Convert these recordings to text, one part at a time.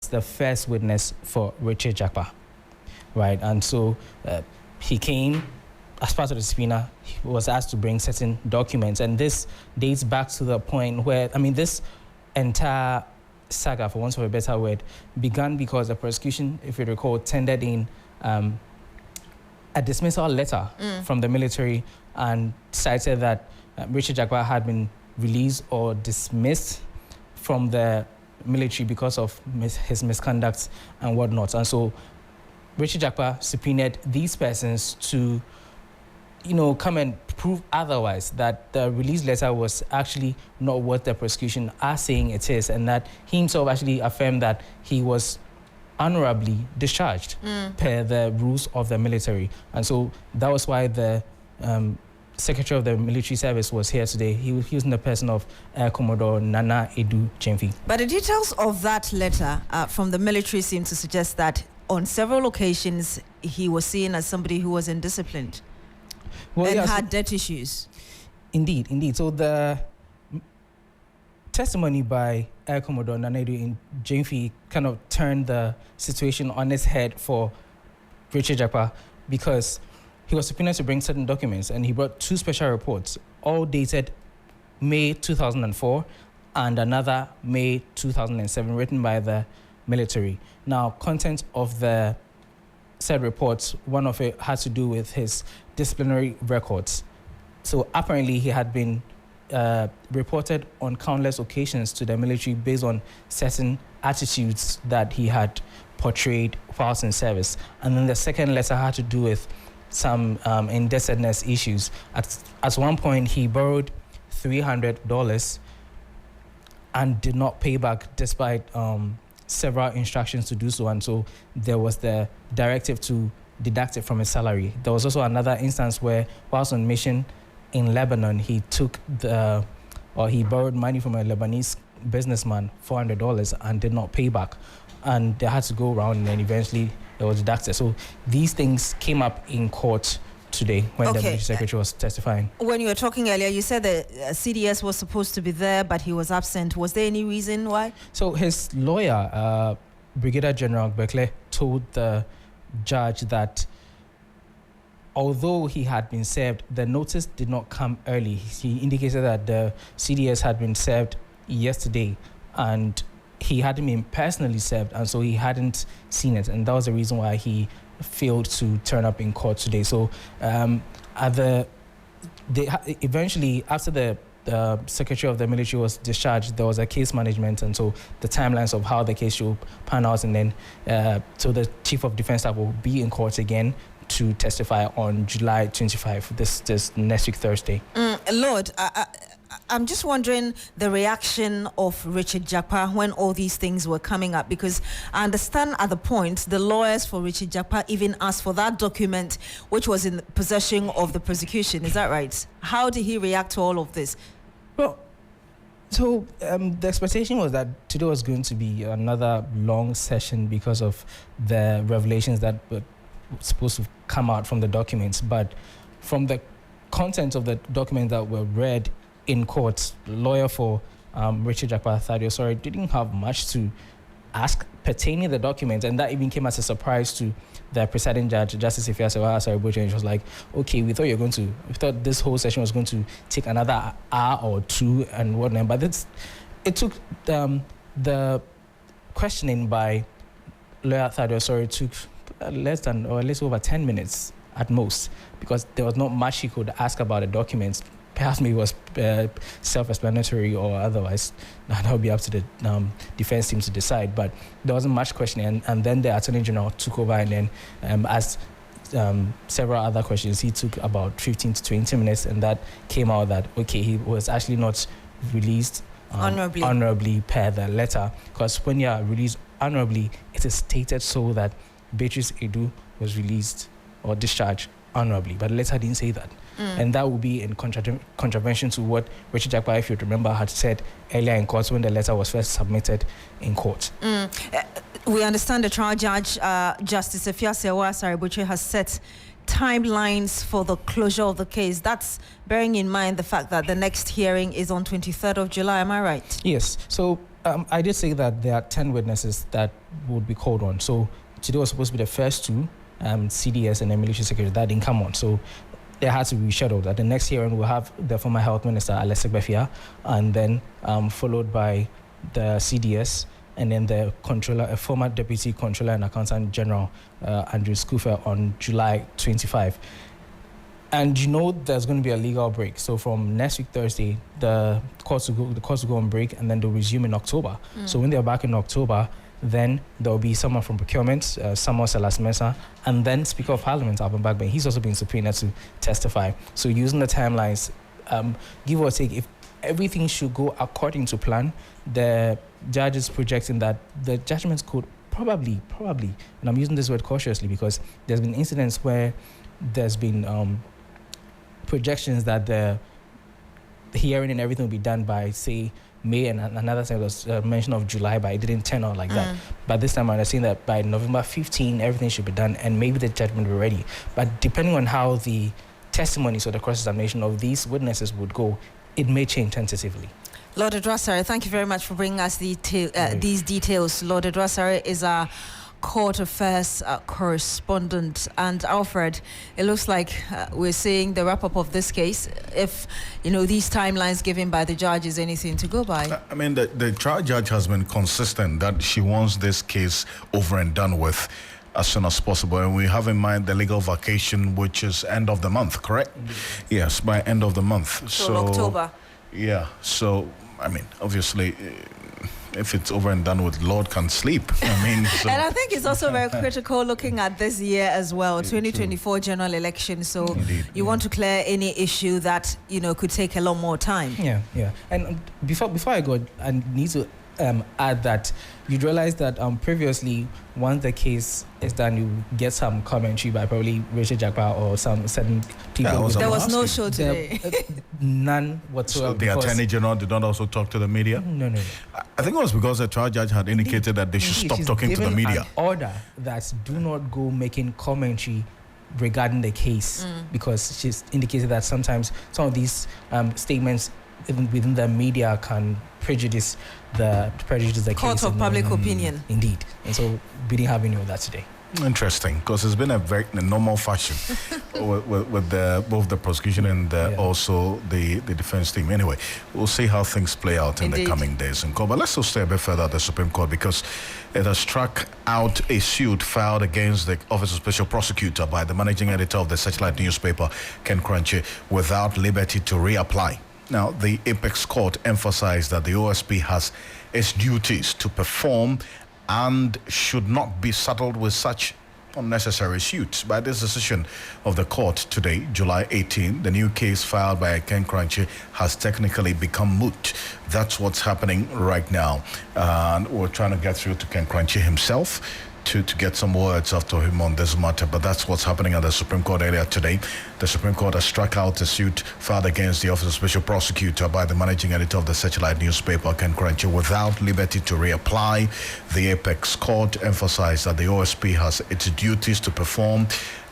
the first witness for Richard Jakpa, right? And so he came as part of the subpoena. He was asked to bring certain documents, and this dates back to the point where, this entire saga, for want of a better word, began because the prosecution, if you recall, tendered in a dismissal letter from the military and cited that Richard Jakpa had been released or dismissed from the military because of his misconduct and whatnot. And so Richard Jakpa subpoenaed these persons to, come and prove otherwise, that the release letter was actually not what the prosecution are saying it is, and that he himself actually affirmed that he was honorably discharged per the rules of the military. And so that was why the Secretary of the Military Service was here today. He was in the person of Commodore Nana Edu Chemfi. But the details of that letter from the military seem to suggest that on several occasions he was seen as somebody who was indisciplined and had debt issues. Indeed. So the testimony by Air Commodore Nana Edu Chemfi kind of turned the situation on its head for Richard Jakpa, because he was subpoenaed to bring certain documents, and he brought two special reports, all dated May 2004 and another May 2007, written by the military. Now, content of the said reports, one of it had to do with his disciplinary records. So apparently he had been reported on countless occasions to the military based on certain attitudes that he had portrayed whilst in service. And then the second letter had to do with some indebtedness issues. At one point, he borrowed $300 and did not pay back despite several instructions to do so. And so there was the directive to deduct it from his salary. There was also another instance where, whilst on mission in Lebanon, he borrowed money from a Lebanese businessman, $400, and did not pay back. And they had to go around, and then eventually it was deducted. So these things came up in court today when the military secretary was testifying. When you were talking earlier, you said the CDS was supposed to be there, but he was absent. Was there any reason why? So his lawyer, Brigadier General Bekle, told the judge that although he had been served, the notice did not come early. He indicated that the CDS had been served yesterday, and he hadn't been personally served, and so he hadn't seen it, and that was the reason why he failed to turn up in court today. So eventually, after the Secretary of the Military was discharged, there was a case management, and so the timelines of how the case should pan out, and then so the Chief of Defence Staff will be in court again to testify on July 25, this next week, Thursday. Lord, I'm just wondering the reaction of Richard Jakpa when all these things were coming up, because I understand at the point the lawyers for Richard Jakpa even asked for that document which was in possession of the prosecution. Is that right? How did he react to all of this? Well, so the expectation was that today was going to be another long session because of the revelations that were supposed to come out from the documents, but from the content of the documents that were read in court, the lawyer for Richard Jakpa didn't have much to ask pertaining to the documents, and that even came as a surprise to the presiding judge, Justice Ifeasewa Asariboche, and she was like, okay, we thought this whole session was going to take another hour or two and whatnot, but it took the questioning by lawyer Thaddeus took less than, or at least over 10 minutes at most, because there was not much he could ask about the documents. Perhaps maybe it was self-explanatory or otherwise. That would be up to the defense team to decide. But there wasn't much questioning, and then the Attorney General took over and then asked several other questions. He took about 15 to 20 minutes, and that came out that, okay, he was actually not released honorably per the letter, because when you are released honorably, it is stated so that Beatrice Edu was released or discharged honorably, but the letter didn't say that. And that would be in contravention to what Richard Jakpa, if you remember, had said earlier in court when the letter was first submitted in court. We understand the trial judge, Justice Ifeasewa Asariboche, has set timelines for the closure of the case. That's bearing in mind the fact that the next hearing is on 23rd of July. Am I right? Yes. So I did say that there are 10 witnesses that would be called on. So today was supposed to be the first two, CDS and the military secretary. That didn't come on. So they had to be rescheduled. At the next hearing, we'll have the former health minister, Alfred Befia, and then followed by the CDS, and then the controller, a former deputy controller and accountant general, Andrew Scoofer, on July 25. And there's going to be a legal break. So from next week Thursday, the courts will go on break, and then they'll resume in October. So when they're back in October, then there'll be someone from procurement, Samuel Salas Mesa, and then Speaker of Parliament, Alvin Bagbin. He's also been subpoenaed to testify. So using the timelines, give or take, if everything should go according to plan, the judge is projecting that the judgments could probably, and I'm using this word cautiously because there's been incidents where there's been projections that the hearing and everything will be done by, say, May, and another time was mention of July, but it didn't turn out like that. But this time I'm saying that by November 15, everything should be done, and maybe the judgment will be ready. But depending on how the testimonies or the cross-examination of these witnesses would go, it may change tentatively. Lord Edrasare, thank you very much for bringing us these details. Lord Edrasare is our court affairs correspondent. And Alfred, it looks like we're seeing the wrap-up of this case. If, these timelines given by the judge is anything to go by. I mean, the trial judge has been consistent that she wants this case over and done with as soon as possible. And we have in mind the legal vacation, which is end of the month, correct? Mm-hmm. Yes, by end of the month. So October. Yeah, so, I mean, obviously, if it's over and done with, Lord can sleep. I mean, so. And I think it's also very critical looking at this year as well, 2024 general election. So Indeed, you want to clear any issue that, could take a lot more time. Yeah. And before I go, I need to add that you'd realize that previously, once the case is done, you get some commentary by probably Richard Jakpa or some certain people. There was no show today. None whatsoever. So the Attorney General did not also talk to the media? No. I think it was because the trial judge had indicated that they should stop talking to the media. An order that do not go making commentary regarding the case, because she's indicated that sometimes some of these statements even within the media can prejudice the case. Court of public opinion. Indeed. And so we didn't have any of that today. Interesting, because it's been a very normal fashion with both the prosecution and also the defense team. Anyway, we'll see how things play out in the coming days in court. But let's also stay a bit further at the Supreme Court, because it has struck out a suit filed against the Office of Special Prosecutor by the managing editor of the Searchlight newspaper, Ken Crunchy, without liberty to reapply. Now, the Apex Court emphasized that the OSP has its duties to perform and should not be saddled with such unnecessary suits. By this decision of the court today, July 18, the new case filed by Ken Crunchy has technically become moot. That's what's happening right now. And we're trying to get through to Ken Crunchy himself to get some words after him on this matter, but that's what's happening at the Supreme Court earlier today. The Supreme Court has struck out a suit filed against the Office of Special Prosecutor by the managing editor of the Searchlight newspaper, Ken Crunchy, without liberty to reapply. The Apex Court emphasized that the OSP has its duties to perform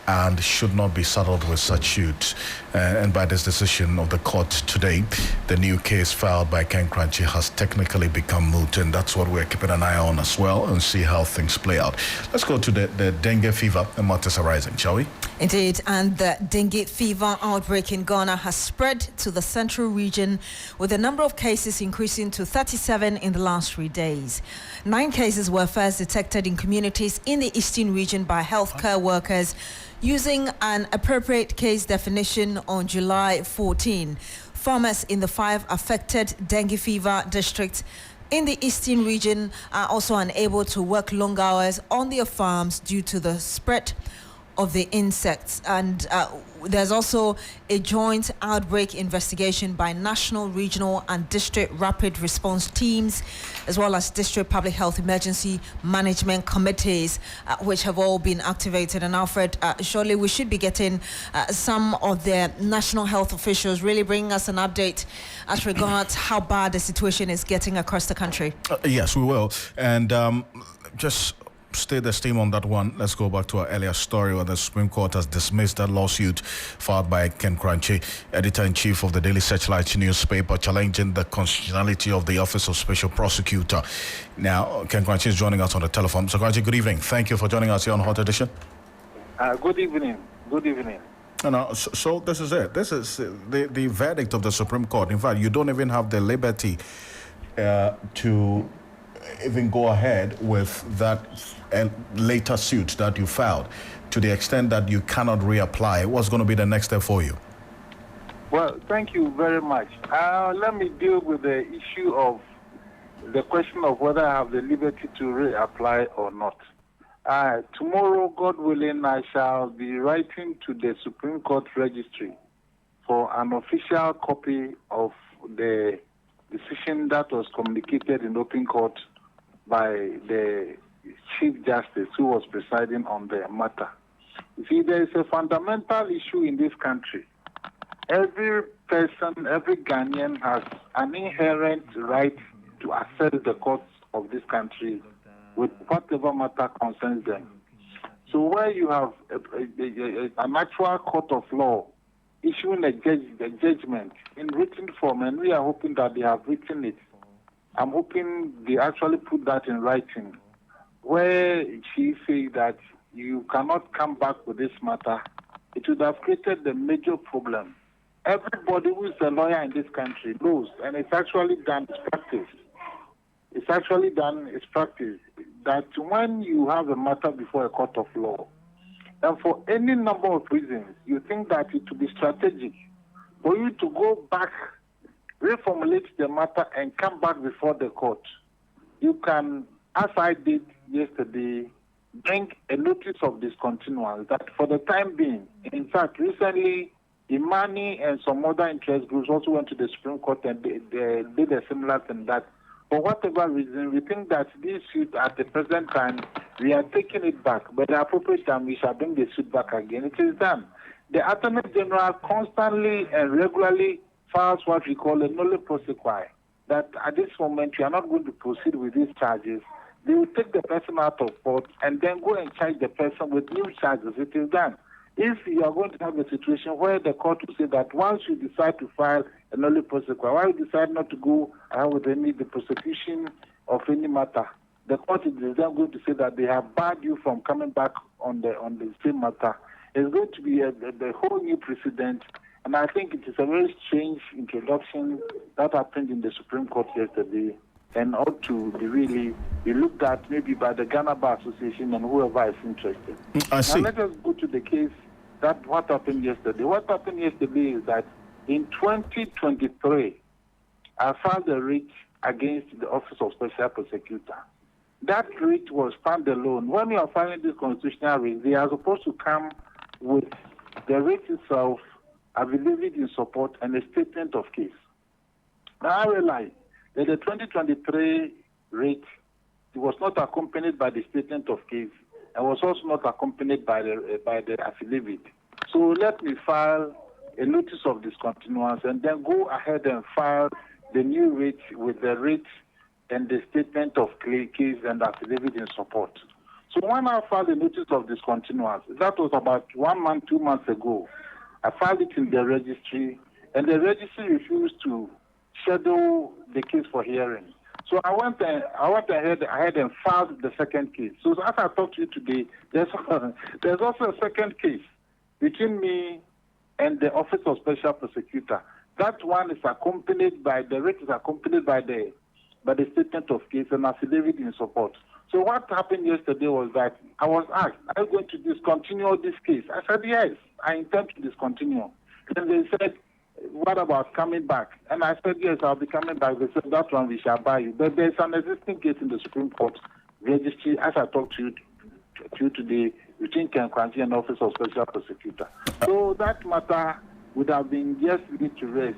and should not be saddled with such suits. And by this decision of the court today, the new case filed by Ken Crunchy has technically become moot, and that's what we're keeping an eye on as well, and see how things play out. Let's go to the dengue fever and matters arising, shall we? Indeed, and the dengue fever outbreak in Ghana has spread to the central region, with the number of cases increasing to 37 in the last 3 days. 9 cases were first detected in communities in the eastern region by healthcare workers using an appropriate case definition on July 14. Farmers in the 5 affected dengue fever districts in the eastern region are also unable to work long hours on their farms due to the spread of the insects. And there's also a joint outbreak investigation by national, regional and district rapid response teams, as well as district public health emergency management committees, which have all been activated. And Alfred, surely we should be getting some of the national health officials really bringing us an update as regards how bad the situation is getting across the country. Yes, we will. And just stay the steam on that one. Let's go back to our earlier story where the Supreme Court has dismissed that lawsuit filed by Ken Kranchi, editor-in-chief of the Daily Searchlight newspaper, challenging the constitutionality of the Office of Special Prosecutor. Now, Ken Kranchi is joining us on the telephone. So, Kranchi, good evening. Thank you for joining us here on Hot Edition. Good evening. Good evening. So this is it. This is the verdict of the Supreme Court. In fact, you don't even have the liberty to even go ahead with that later suit that you filed, to the extent that you cannot reapply. What's going to be the next step for you? Well, thank you very much. Let me deal with the issue of the question of whether I have the liberty to reapply or not. Tomorrow, God willing, I shall be writing to the Supreme Court Registry for an official copy of the decision that was communicated in open court by the Chief Justice who was presiding on the matter. You see, there is a fundamental issue in this country. Every person, every Ghanaian has an inherent right to access the courts of this country with whatever matter concerns them. So where you have an actual court of law issuing a judgment in written form, and we are hoping that they have written it. I'm hoping they actually put that in writing, where she says that you cannot come back with this matter. It would have created a major problem. Everybody who is a lawyer in this country knows, and it's actually done, it's practice. It's actually done, it's practice, that when you have a matter before a court of law, and for any number of reasons, you think that it would be strategic for you to go back, reformulate the matter, and come back before the court, you can, as I did yesterday, bring a notice of discontinuance that for the time being, in fact, recently, Imani and some other interest groups also went to the Supreme Court and they did a similar thing, that for whatever reason, we think that this suit at the present time, we are taking it back. But at the appropriate time, we shall bring the suit back again. It is done. The Attorney General constantly and regularly files what we call a nolle prosequi, that at this moment, we are not going to proceed with these charges. They will take the person out of court and then go and charge the person with new charges. It is done. If you are going to have a situation where the court will say that once you decide to file a nolle prosequi, why you decide not to go ahead with the prosecution of any matter, the court is then going to say that they have barred you from coming back on the same matter. It's going to be a whole new precedent, and I think it is a very strange introduction that happened in the Supreme Court yesterday, and ought to be looked at maybe by the Ghana Bar Association and whoever is interested. I see. Now let us go to the case that what happened yesterday. What happened yesterday is that in 2023, I filed a writ against the Office of Special Prosecutor. That writ was standalone. When you are filing this constitutional writ, they are supposed to come with the writ itself, affidavit in support, and a statement of case. Now I realize that the 2023 writ was not accompanied by the statement of case, and was also not accompanied by the affidavit. So let me file a notice of discontinuance and then go ahead and file the new writ with the writ and the statement of case and affidavit in support. So when I filed the notice of discontinuance, that was about 1 month, 2 months ago, I filed it in the registry, and the registry refused to schedule the case for hearing. So I went ahead and filed the second case. So as I talk to you today, there's also a second case between me and the Office of Special Prosecutor. That one is accompanied by the writ is accompanied by the statement of case and affidavit in support. So what happened yesterday was that I was asked, "Are you going to discontinue this case?" I said, "Yes, I intend to discontinue." Then they said, "What about coming back?" And I said, "Yes, I'll be coming back." They said, "That one we shall buy you." But there's an existing case in the Supreme Court registry, as I talked to you today, between Ken Kranchi and Office of Special Prosecutor. So that matter would have been just laid to rest,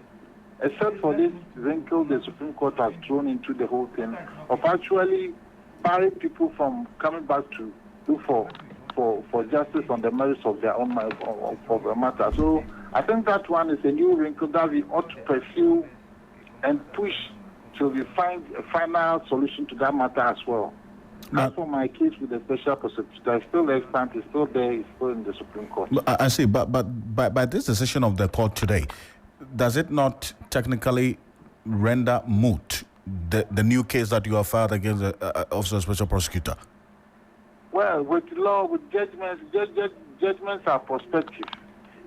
except for this wrinkle the Supreme Court has thrown into the whole thing of actually barring people from coming back to look for justice on the merits of their own matter. So I think that one is a new wrinkle that we ought to pursue and push till we find a final solution to that matter as well. As for my case with the special prosecutor, it's still extant, it's still there, it's still in the Supreme Court. I see, but by this decision of the court today, does it not technically render moot the new case that you have filed against the Office of Special Prosecutor? Well, with law, with judgments, judgments are prospective.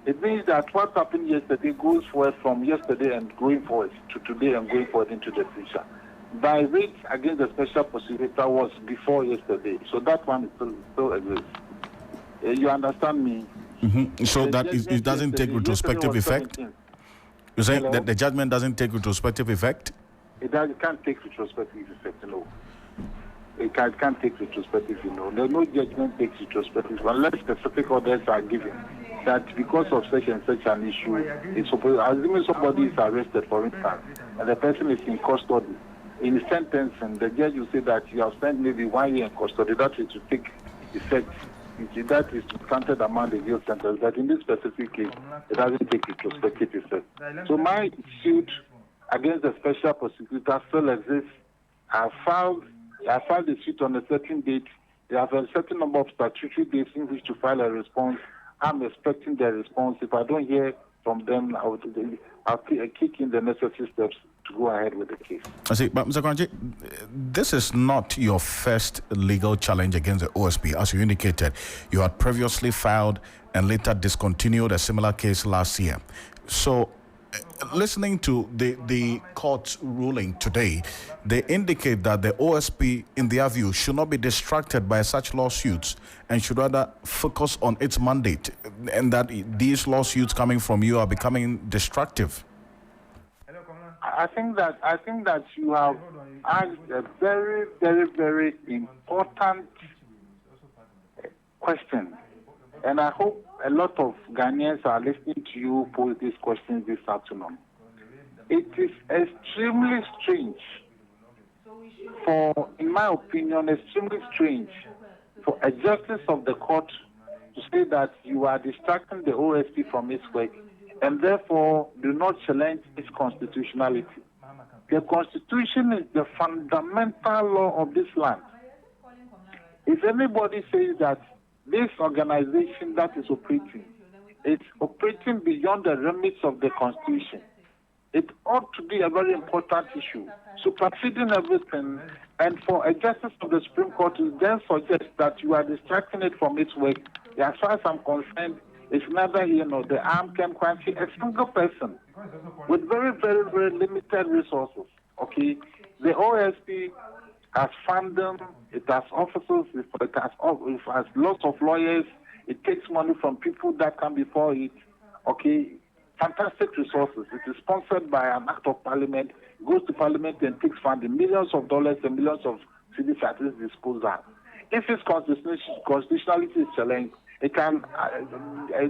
It means that what happened yesterday goes forward from yesterday and going forward to today and going forward into the future. By rate against the special prosecutor was before yesterday, so that one still exists. You understand me? Mm-hmm. So that it doesn't take retrospective effect? You're saying that the judgment doesn't take retrospective effect? It can't take retrospective effect, no. It can't take retrospective, no judgment takes retrospective unless specific orders are given. That because of such and such an issue, it's supposed, assuming somebody is arrested, for instance, and the person is in custody, in the sentence, and the judge will say that you have spent maybe 1 year in custody, that is to take effect. That is counted among the guilt sentence. But in this specific case, it doesn't take retrospective effect. So my suit against the special prosecutor still exists. I filed the suit on a certain date. They have a certain number of statutory days in which to file a response. I'm expecting their response. If I don't hear from them, I'll kick in the necessary steps to go ahead with the case. I see, but Mr. Kwanche, this is not your first legal challenge against the OSP. As you indicated, you had previously filed and later discontinued a similar case last year. So, listening to the court's ruling today, they indicate that the OSP, in their view, should not be distracted by such lawsuits and should rather focus on its mandate, and that these lawsuits coming from you are becoming destructive. I think that you have asked a very, very, very important question, and I hope a lot of Ghanaians are listening to you pose these questions this afternoon. It is extremely strange in my opinion, extremely strange for a justice of the court to say that you are distracting the OSP from its work and therefore do not challenge its constitutionality. The Constitution is the fundamental law of this land. If anybody says that this organization that is operating, it's operating beyond the limits of the Constitution, it ought to be a very important issue, superseding everything, and for a justice of the Supreme Court to then suggest that you are distracting it from its work. As far as I'm concerned, it's neither, the armed Kwanche, a single person with very, very, very limited resources. Okay, the OSP has funding, it has officers, it has lots of lawyers, it takes money from people that come before it. Okay, fantastic resources. It is sponsored by an act of parliament, goes to parliament and takes funding, millions of dollars and millions of cedis at its disposal. If its constitutionality is challenged, it can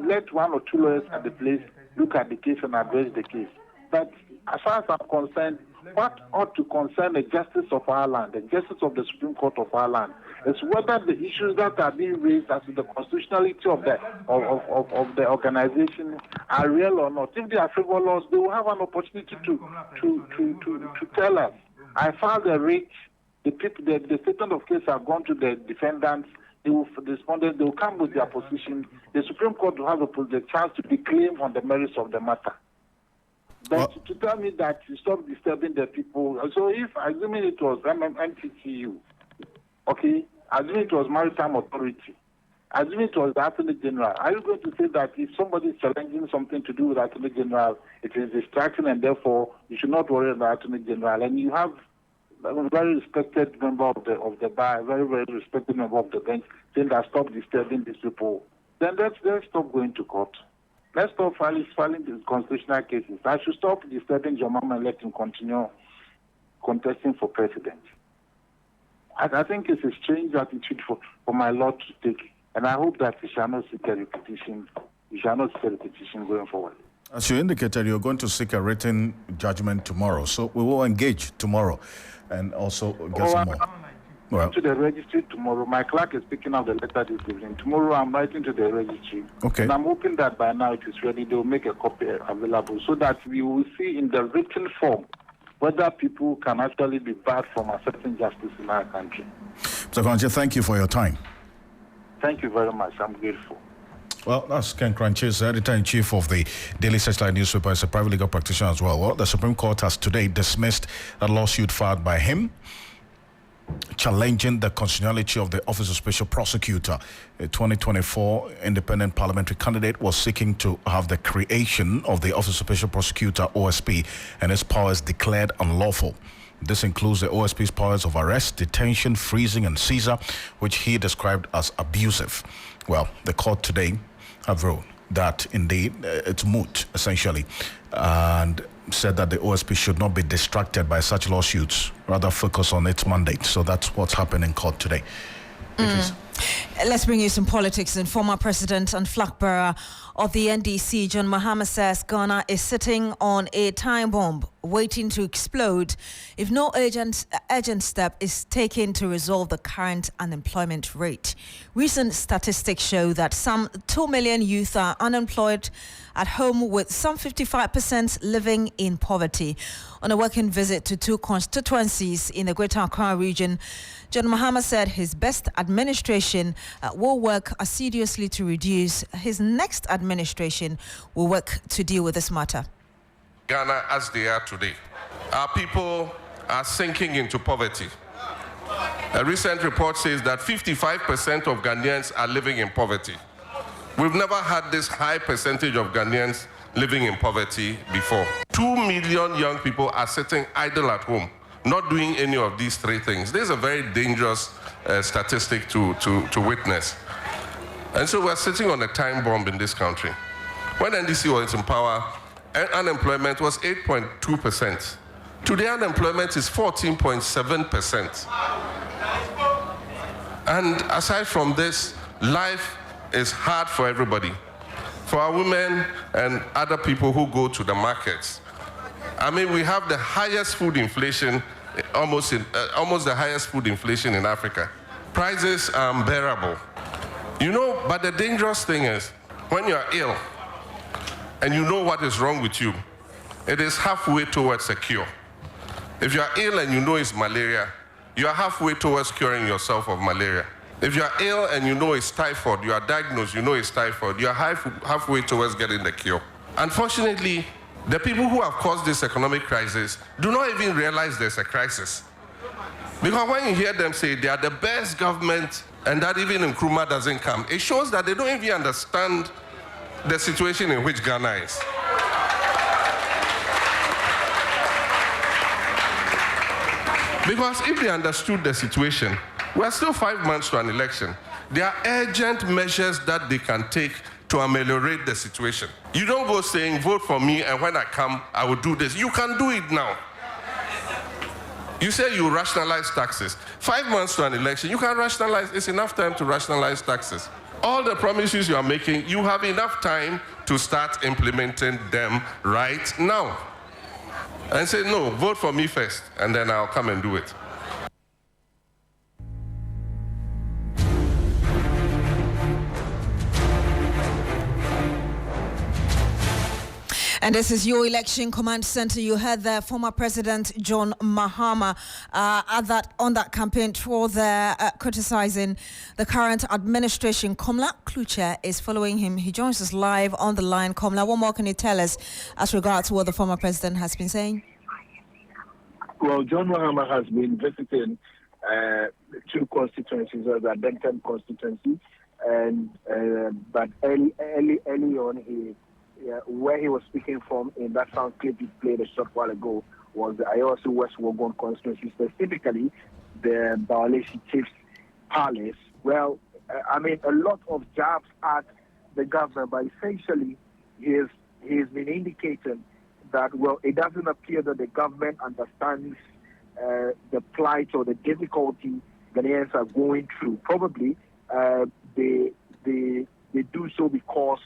let one or two lawyers at the place look at the case and address the case. But as far as I'm concerned, what ought to concern the justice of our land, the justice of the Supreme Court of our land, is whether the issues that are being raised as to the constitutionality of the organization are real or not. If they are frivolous, they will have an opportunity to tell us. I filed a writ. The statement of case have gone to the defendants. They will respond. They will come with their position. The Supreme Court will have the chance to declaim on the merits of the matter. But to tell me that you stop disturbing the people. So if, assuming it was MTTU, okay, assuming it was Maritime Authority, assuming it was the Attorney General, are you going to say that if somebody is challenging something to do with the Attorney General, it is distracting and therefore you should not worry about the Attorney General? And you have a very respected member of the bar, a very, very respected member of the bench saying that stop disturbing these people. Then let's stop going to court. Let's stop filing these constitutional cases. I should stop disturbing your mom and let him continue contesting for president. I think it's a strange attitude for my Lord to take, and I hope that we shall not seek a repetition. We shall not seek a repetition going forward. As you indicated, you're going to seek a written judgment tomorrow, so we will engage tomorrow and also get some more. Well, to the registry tomorrow. My clerk is picking up the letter this evening. Tomorrow I'm writing to the registry. Okay. And I'm hoping that by now it is ready. They will make a copy available so that we will see in the written form whether people can actually be barred from accepting justice in our country. So, Kranche, thank you for your time. Thank you very much. I'm grateful. Well, that's Ken Kranche, editor-in-chief of the Daily Searchlight newspaper, as a private legal practitioner as well. Well, the Supreme Court has today dismissed a lawsuit filed by him challenging the constitutionality of the Office of Special Prosecutor. A 2024 independent parliamentary candidate was seeking to have the creation of the Office of Special Prosecutor, OSP, and its powers declared unlawful. This includes the OSP's powers of arrest, detention, freezing, and seizure, which he described as abusive. Well, the court today have ruled that indeed it's moot, essentially, and said that the OSP should not be distracted by such lawsuits, rather focus on its mandate. So that's what's happened in court today. Let's bring you some politics. And former president and flag bearer of the NDC, John Mahama, says Ghana is sitting on a time bomb waiting to explode if no urgent step is taken to resolve the current unemployment rate. Recent statistics show that some 2 million youth are unemployed at home, with some 55% living in poverty. On a working visit to 2 constituencies in the Greater Accra region, John Mahama said his best administration will work assiduously to reduce. His next administration will work to deal with this matter. Ghana, as they are today, our people are sinking into poverty. A recent report says that 55% of Ghanaians are living in poverty. We've never had this high percentage of Ghanaians living in poverty before. 2 million young people are sitting idle at home, not doing any of these 3 things. This is a very dangerous statistic to witness. And so we're sitting on a time bomb in this country. When NDC was in power, unemployment was 8.2%. Today, unemployment is 14.7%. And aside from this, life is hard for everybody. For our women and other people who go to the markets. I mean, we have the highest food inflation, almost the highest food inflation in Africa. Prices are unbearable. You know, but the dangerous thing is, when you're ill and you know what is wrong with you, it is halfway towards a cure. If you're ill and you know it's malaria, you are halfway towards curing yourself of malaria. If you are ill and you know it's typhoid, you are diagnosed, you know it's typhoid, you are halfway towards getting the cure. Unfortunately, the people who have caused this economic crisis do not even realize there's a crisis. Because when you hear them say they are the best government and that even Nkrumah doesn't come, it shows that they don't even understand the situation in which Ghana is. Because if they understood the situation, we're still 5 months to an election. There are urgent measures that they can take to ameliorate the situation. You don't go saying, vote for me, and when I come, I will do this. You can do it now. You say you rationalize taxes. 5 months to an election, you can rationalize. It's enough time to rationalize taxes. All the promises you are making, you have enough time to start implementing them right now. And say, no, vote for me first, and then I'll come and do it. And this is your election command center. You heard the former president John Mahama on that campaign tour there criticizing the current administration. Komla Kluche is following him. He joins us live on the line. Komla, what more can you tell us as regards to what the former president has been saying? Well, John Mahama has been visiting 2 constituencies, the Denton constituency, and but early on where he was speaking from in that sound clip he played a short while ago was the Ayosu West Wogon constituency, specifically the Bawaleshi Chiefs Palace. Well, I mean, a lot of jabs at the government, but essentially he's been indicating that, well, it doesn't appear that the government understands the plight or the difficulty Ghanaians are going through. Probably they do so because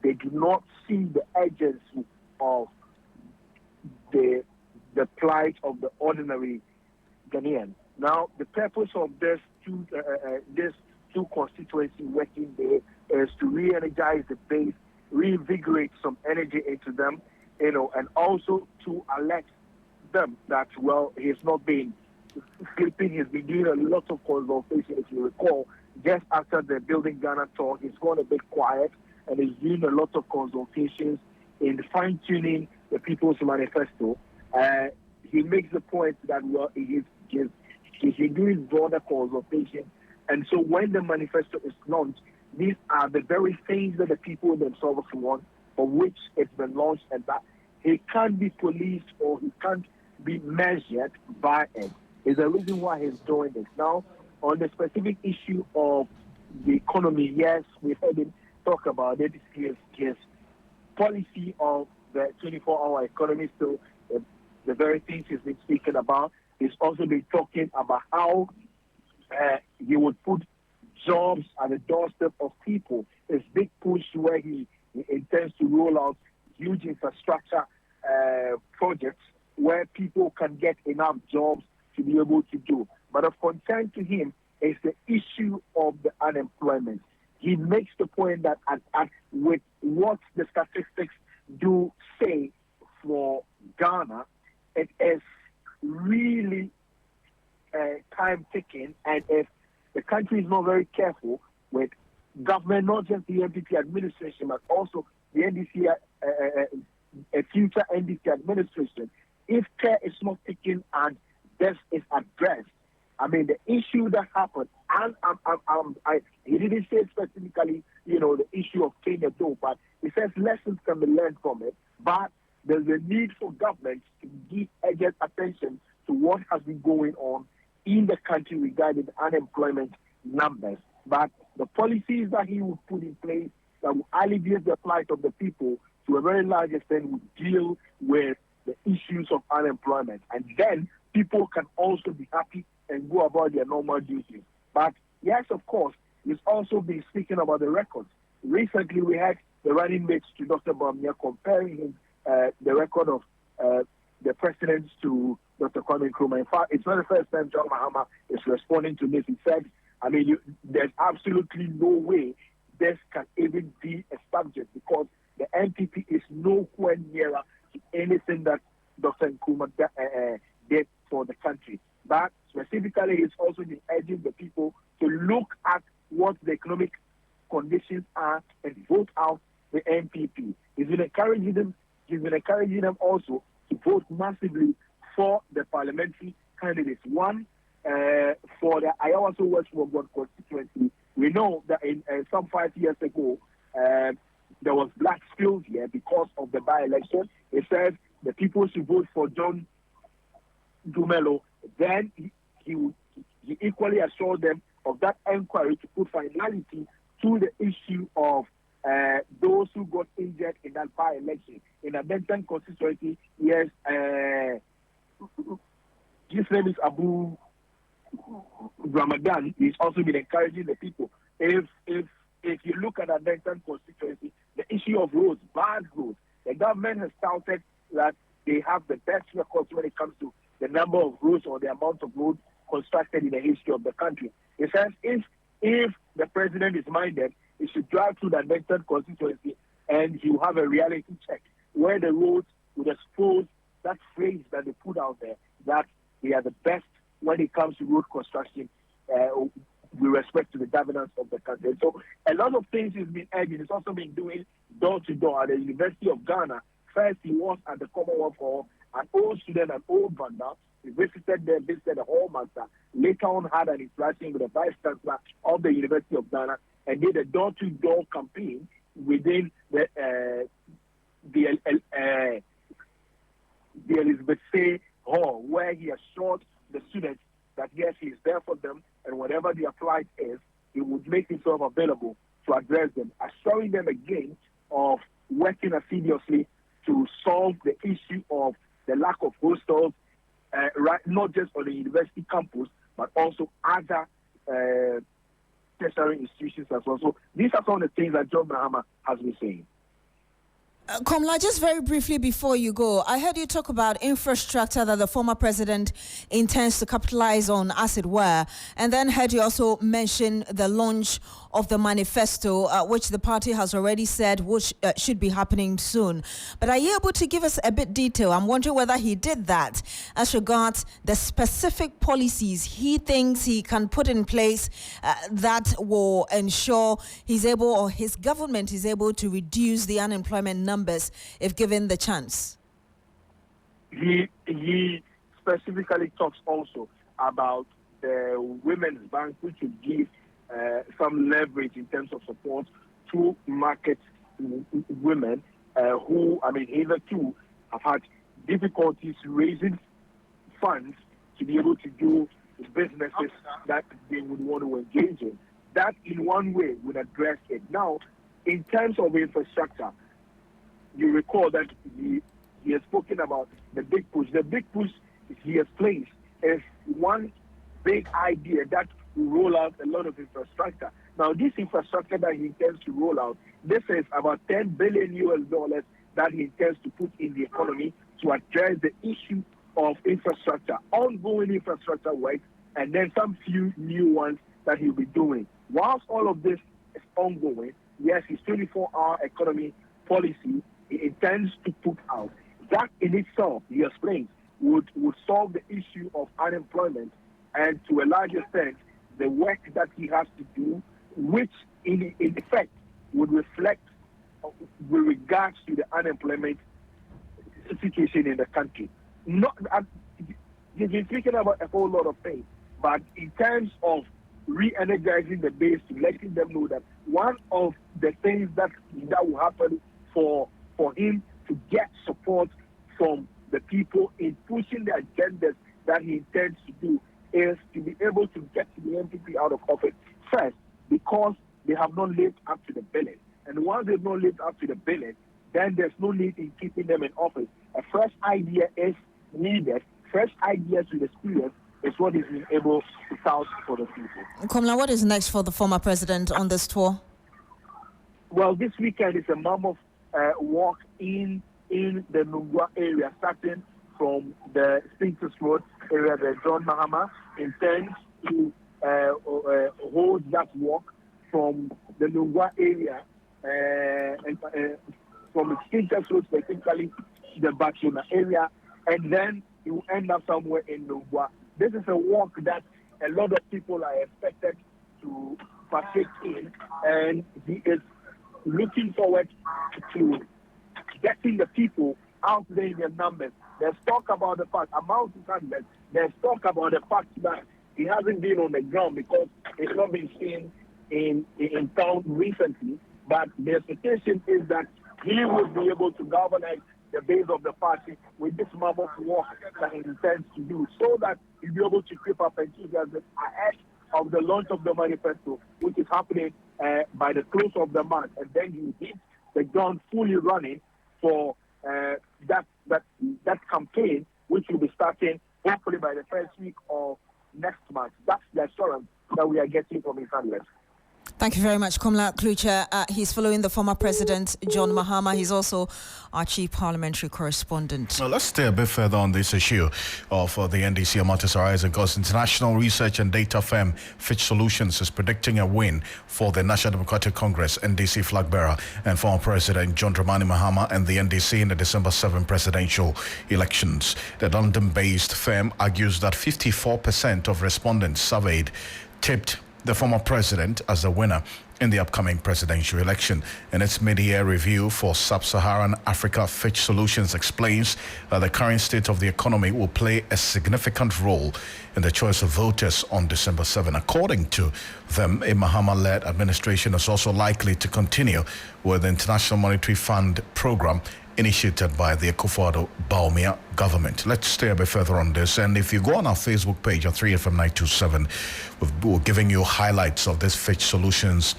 they do not see the urgency of the plight of the ordinary Ghanaian. Now, the purpose of this two constituency working day is to re-energize the base, reinvigorate some energy into them, and also to alert them that, well, he's not being sleeping. He's been doing a lot of consultation. If you recall, just after the Building Ghana tour, he's gone a bit quiet and he's doing a lot of consultations in fine-tuning the People's Manifesto. He makes the point that he's been doing broader consultation, and so when the manifesto is launched, these are the very things that the people themselves want, for which it's been launched, and that he can't be policed or he can't be measured by it. Is the reason why he's doing this. Now, on the specific issue of the economy, yes, we've heard him talk about it. His policy of the 24-hour economy, so the very things he's been speaking about. He's also been talking about how he would put jobs at the doorstep of people. His big push where he intends to roll out huge infrastructure projects where people can get enough jobs to be able to do. But of concern to him is the issue of the unemployment. He makes the point that with what the statistics do say for Ghana, it is really time ticking, and if the country is not very careful with government, not just the NPP administration, but also the NDC, a future NDC administration, if care is not taken and this is addressed, I mean, the issue that happened, and he didn't say specifically, the issue of Kenya though, but he says lessons can be learned from it, but there's a need for governments to give urgent attention to what has been going on in the country regarding unemployment numbers. But the policies that he would put in place that will alleviate the plight of the people to a very large extent would deal with the issues of unemployment. And then people can also be happy and go about their normal duties. But yes, of course, he's also been speaking about the records. Recently, we had the running mates to Dr. Bamia comparing him, the record of the presidents to Dr. Kwame Nkrumah. In fact, it's not the first time John Mahama is responding to this. He said, I mean, there's absolutely no way this can even be a subject because the NPP is nowhere nearer to anything that Dr. Nkrumah did for the country. But specifically, he's also been urging the people to look at what the economic conditions are and vote out the NPP. He's been encouraging them also to vote massively for the parliamentary candidates. One, for the Ayawaso West Wogod constituency. We know that in some 5 years ago, there was black spills here because of the by-election. It said the people should vote for John Dumelo. Then he equally assured them of that inquiry to put finality to the issue of those who got injured in that by-election. In a Benton constituency, yes, his name is Abu Ramadan. He's also been encouraging the people. If you look at a Benton constituency, the issue of roads, bad roads, the government has touted that they have the best records when it comes to the number of roads or the amount of roads constructed in the history of the country. It says if the president is minded, he should drive through the Benton constituency and you have a reality check where the roads would expose that phrase that they put out there, that they are the best when it comes to road construction with respect to the governance of the country. So a lot of things he's been urging. He's also been doing door-to-door at the University of Ghana. First, he was at the Commonwealth Hall, an old student, an old vandal. He visited the hallmaster. Later on, had an interaction with the vice chancellor of the University of Ghana and did a door-to-door campaign within the Elizabeth Say Hall, where he assured the students that yes, he is there for them, and whatever the plight is, he would make himself available to address them, assuring them again of working assiduously to solve the issue of the lack of hostels, right, not just on the university campus, but also other tertiary institutions as well. So these are some of the things that John Mahama has been saying. Komla, just very briefly before you go, I heard you talk about infrastructure that the former president intends to capitalize on, as it were, and then heard you also mention the launch of the manifesto, which the party has already said should be happening soon. But are you able to give us a bit detail? I'm wondering whether he did that as regards the specific policies he thinks he can put in place that will ensure he's able, or his government is able, to reduce the unemployment numbers if given the chance. He specifically talks also about the Women's Bank, which would give some leverage in terms of support to market women who, hitherto have had difficulties raising funds to be able to do businesses that they would want to engage in. That, in one way, would address it. Now, in terms of infrastructure, you recall that he has spoken about the big push. The big push he has placed is one big idea that will roll out a lot of infrastructure. Now, this infrastructure that he intends to roll out, this is about $10 billion that he intends to put in the economy to address the issue of infrastructure, ongoing infrastructure work, and then some few new ones that he'll be doing. Whilst all of this is ongoing, yes, his 24-hour economy policy he intends to put out. That in itself, he explains, would solve the issue of unemployment, and to a large extent, the work that he has to do, which in effect would reflect with regards to the unemployment situation in the country. He's been speaking about a whole lot of things, but in terms of re-energizing the base, to letting them know that one of the things that will happen for him to get support from the people in pushing the agendas that he intends to do is to be able to get the NPP out of office first, because they have not lived up to the billing. And once they've not lived up to the billing, then there's no need in keeping them in office. A fresh idea is needed. Fresh ideas with experience is what is being able to tout for the people. Komla, what is next for the former president on this tour? Well, this weekend is a mammoth walk in the Nungwa area, starting from the Spinks Road area. The John Mahama intends to hold that walk from the Nungwa area, from the Spinks Road specifically, the Batuna area, and then you end up somewhere in Nungwa. This is a walk that a lot of people are expected to partake in, and he is looking forward to getting the people out there in their numbers. There's talk about the fact, amount of candidates, there's talk about the fact that he hasn't been on the ground because he's not been seen in town recently, but the expectation is that he will be able to galvanize the base of the party with this mammoth walk that he intends to do, so that he'll be able to keep up enthusiasm ahead of the launch of the manifesto, which is happening by the close of the month, and then he hit the ground fully running for that campaign, which will be starting hopefully by the first week of next month. That's the assurance that we are getting from his handlers. Thank you very much, Komla Klucher. He's following the former president, John Mahama. He's also our chief parliamentary correspondent. Well, let's stay a bit further on this issue of the NDC Amatisarize, because international research and data firm Fitch Solutions is predicting a win for the National Democratic Congress NDC flag bearer and former president John Dramani Mahama and the NDC in the December 7 presidential elections. The London-based firm argues that 54% of respondents surveyed tipped the former president as the winner in the upcoming presidential election. In its mid-year review for Sub-Saharan Africa, Fitch Solutions explains that the current state of the economy will play a significant role in the choice of voters on December 7. According to them, a Mahama-led administration is also likely to with the International Monetary Fund program initiated by the Akufo-Addo government. Let's stay a bit further on this. And if you go on our Facebook page at 3FM927, we're giving you highlights of this Fitch Solutions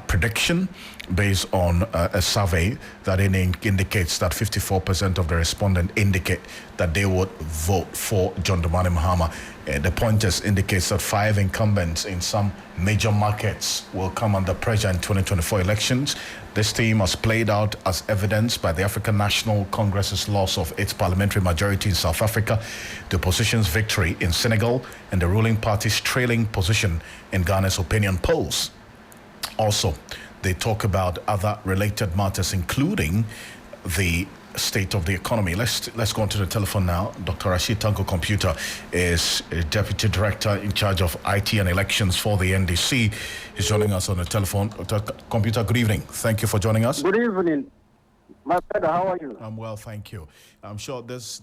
prediction based on a survey that indicates that 54% of the respondents indicate that they would vote for John Dramani Mahama. The pointers indicates that 5 incumbents in some major markets will come under pressure in 2024 elections. This theme was played out as evidenced by the African National Congress's loss of its parliamentary majority in South Africa, the opposition's victory in Senegal, and the ruling party's trailing position in Ghana's opinion polls. also they talk about other related matters, including the state of the economy. Let's go on to the telephone now. Dr. Rashid Tanko Computer is a Deputy Director in charge of IT and elections for the NDC. He's joining us on the telephone. Dr. Computer, good evening. Thank you for joining us. Good evening. My brother, how are you? I'm well, thank you. I'm sure this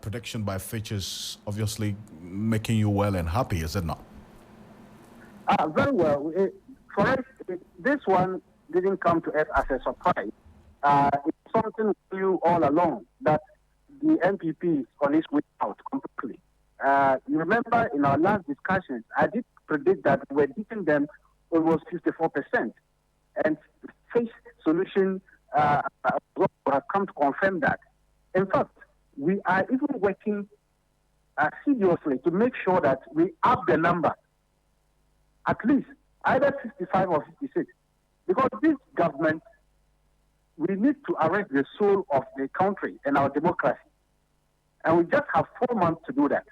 prediction by Fitch is obviously making you well and happy, is it not? Very well. For us, this one didn't come to us as a surprise. It's something we knew all along, that the NPP is on its way out completely. You remember in our last discussions, I did predict that we're giving them almost 54%. And Face Solution have come to confirm that. In fact, we are even working assiduously to make sure that we up the number, at least either 65 or 56. Because this government, we need to arrest the soul of the country and our democracy. And we just have 4 months to do that.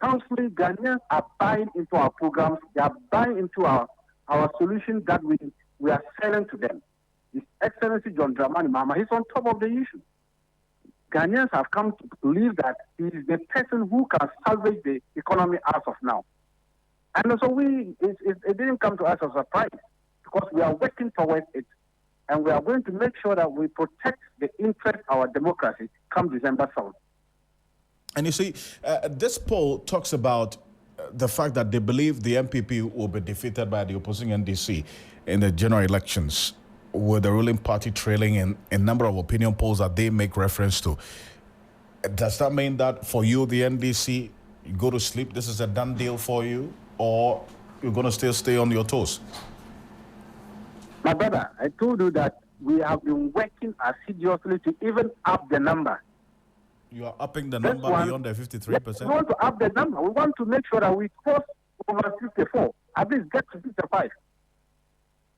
Constantly, Ghanaians are buying into our programs. They are buying into our solutions that we are selling to them. His Excellency John Dramani Mahama, he's on top of the issue. Ghanaians have come to believe that he is the person who can salvage the economy as of now. And so it didn't come to us as a surprise, because we are working towards it. And we are going to make sure that we protect the interest of our democracy come December 7th. And you see, this poll talks about the fact that they believe the MPP will be defeated by the opposing NDC in the general elections, with the ruling party trailing in a number of opinion polls that they make reference to. Does that mean that for you, the NDC, you go to sleep, this is a done deal for you, or you're going to still stay on your toes? My brother, I told you that we have been working assiduously to even up the number. You are upping the number beyond the 53%? We want to up the number. We want to make sure that we cross over 54, at least get to 55.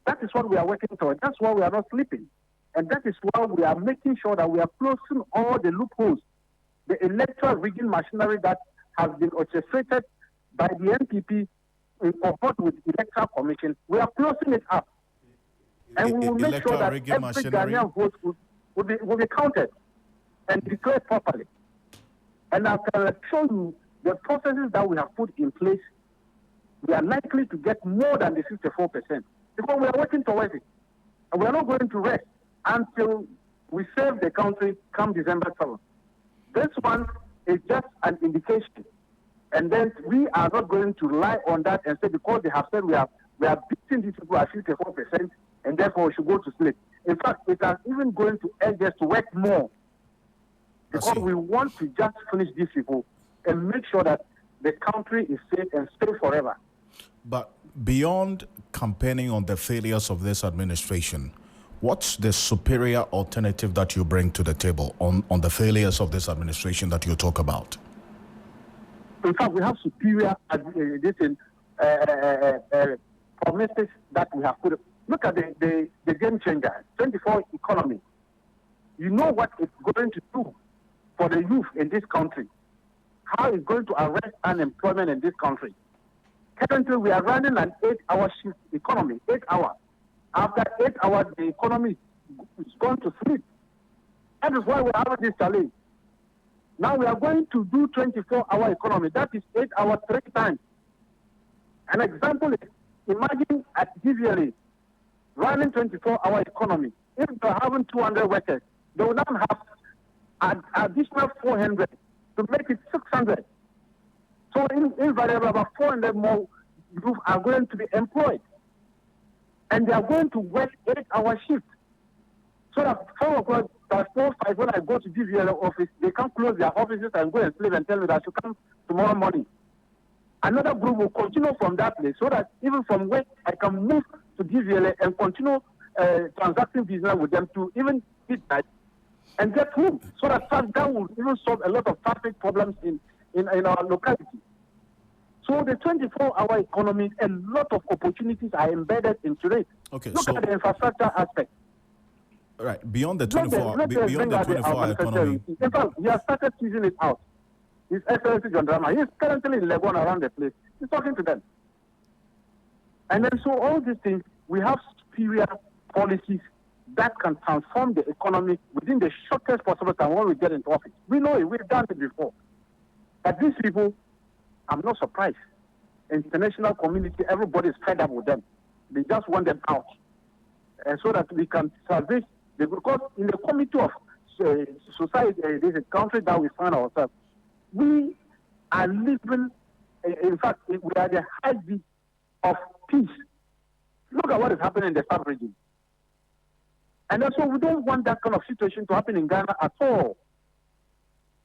That is what we are working towards. That's why we are not sleeping. And that is why we are making sure that we are closing all the loopholes, the electoral rigging machinery that has been orchestrated by the NPP in accord with the Electoral Commission. We are closing it up. And we will make sure that every Ghanaian vote will be counted and declared properly. And I can show you the processes that we have put in place. We are likely to get more than the 54%, because we are working towards it. And we are not going to rest until we save the country come December 7th. This one is just an indication. And then we are not going to rely on that and say, because they have said we are beating these people at 54%, and therefore we should go to sleep. In fact, it is even going to urge us to work more, because we want to just finish these people and make sure that the country is safe and safe forever. But beyond campaigning on the failures of this administration, what's the superior alternative that you bring to the table on the failures of this administration that you talk about? In fact, we have superior promises that we have put. Look at the game changer, 24 economy. You know what it's going to do for the youth in this country. How it's going to arrest unemployment in this country. Currently, we are running an 8-hour shift economy, 8 hours. After 8 hours, the economy is going to sleep. That is why we are having this challenge. Now we are going to do 24-hour economy. That is 8 hours 3 times. An example is, imagine at DVLA, running 24-hour economy. If they're having 200 workers, they will now have an additional 400 to make it 600. So invariably, about 400 more youth are going to be employed. And they are going to work 8-hour shifts. So that 4 o'clock, 4, 5, when I go to DVLA office, they can close their offices and go and sleep and tell me that I should come tomorrow morning. Another group will continue from that place, so that even from where I can move to DVLA and continue transacting business with them to even midnight and get home. So that will even solve a lot of traffic problems in our locality. So the 24-hour economy, a lot of opportunities are embedded into it. Okay, Look at the infrastructure aspect. Right, beyond the 24-hour economy. In fact, we have started teasing it out. His Excellency John Drama, he is currently in Legon around the place. He's talking to them. And then so all these things, we have superior policies that can transform the economy within the shortest possible time when we get into office. We know it, we've done it before. But these people, I'm not surprised. International community, everybody is fed up with them. They just want them out. And so that we can salvage, because in the committee of society, this is country that we find ourselves, we are living, in fact, we are the heartbeat of peace. Look at what is happening in the sub-region. And so we don't want that kind of situation to happen in Ghana at all.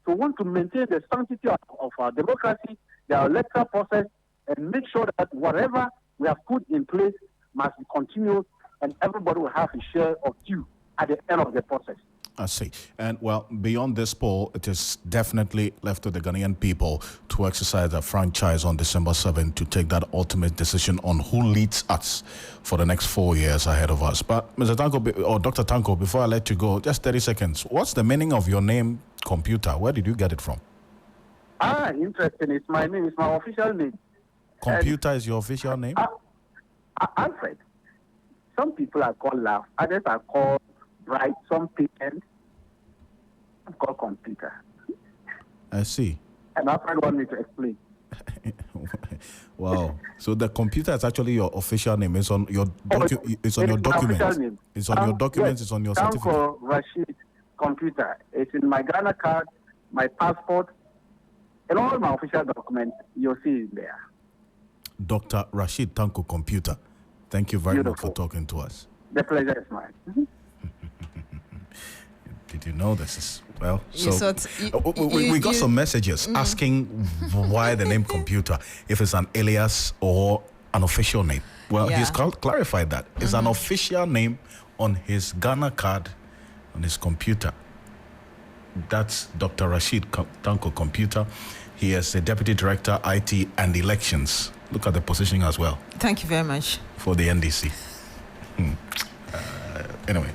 So we want to maintain the sanctity of our democracy, the electoral process, and make sure that whatever we have put in place must be continued, and everybody will have a share of due at the end of the process. I see. And well, beyond this poll, it is definitely left to the Ghanaian people to exercise their franchise on December 7th to take that ultimate decision on who leads us for the next 4 years ahead of us. But Mr. Tanko, or Dr. Tanko, before I let you go, just 30 seconds. What's the meaning of your name, Computer? Where did you get it from? Interesting. It's my name. It's my official name. Computer is your official name? Alfred. Some people are called Love. Others are called Bright. Some people are called Computer. I see. And Alfred wanted me to explain. Wow. So the Computer is actually your official name. It's on your it's on your documents. It's on your documents. Yes. It's on your certificate. Tanko Rashid Computer. It's in my Ghana card, my passport, and all my official documents. You'll see it there. Dr. Rashid Tanko Computer. Thank you very much for talking to us. The pleasure is mine. Did you know this is well? So we got some messages asking why the name Computer, if it's an alias or an official name. Well, he's clarified that it's an official name on his Ghana card, on his computer. That's Dr. Rashid Tanko Computer. He is the Deputy Director, IT and Elections. Look at the positioning as well. Thank you very much. For the NDC. Anyway.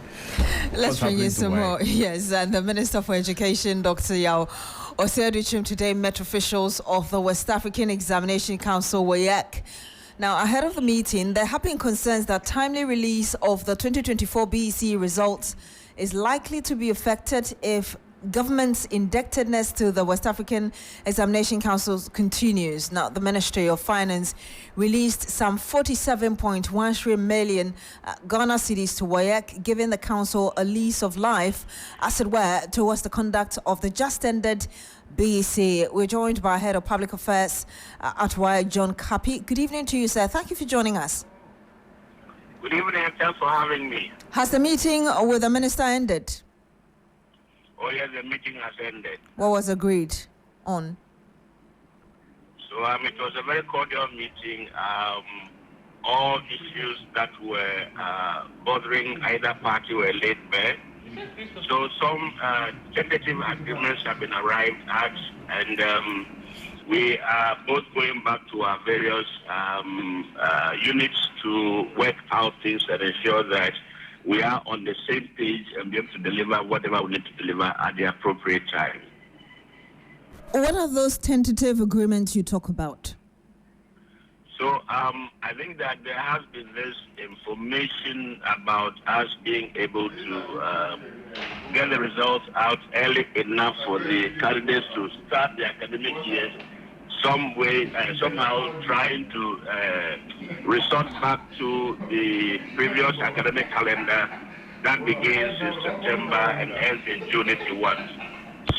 Let's bring in some more. Yes, and the Minister for Education, Dr. Yao Oseaduchim, today met officials of the West African Examination Council, WAEC. Now, ahead of the meeting, there have been concerns that timely release of the 2024 BEC results is likely to be affected if government's indebtedness to the West African Examination Council continues. Now, the Ministry of Finance released some 47.13 million Ghana cedis to WAEC, giving the council a lease of life, as it were, towards the conduct of the just-ended BEC. We're joined by Head of Public Affairs at WAEC, John Kapi. Good evening to you, sir. Thank you for joining us. Good evening, and thanks for having me. Has the meeting with the minister ended? Oh, yes, the meeting has ended. What was agreed on? So, it was a very cordial meeting. All issues that were bothering either party were laid bare. So, some tentative agreements have been arrived at, and we are both going back to our various units to work out things and ensure that we are on the same page and be able to deliver whatever we need to deliver at the appropriate time. What are those tentative agreements you talk about? So I think that there has been this information about us being able to get the results out early enough for the candidates to start the academic years some way, somehow trying to resort back to the previous academic calendar that begins in September and ends in June if you want.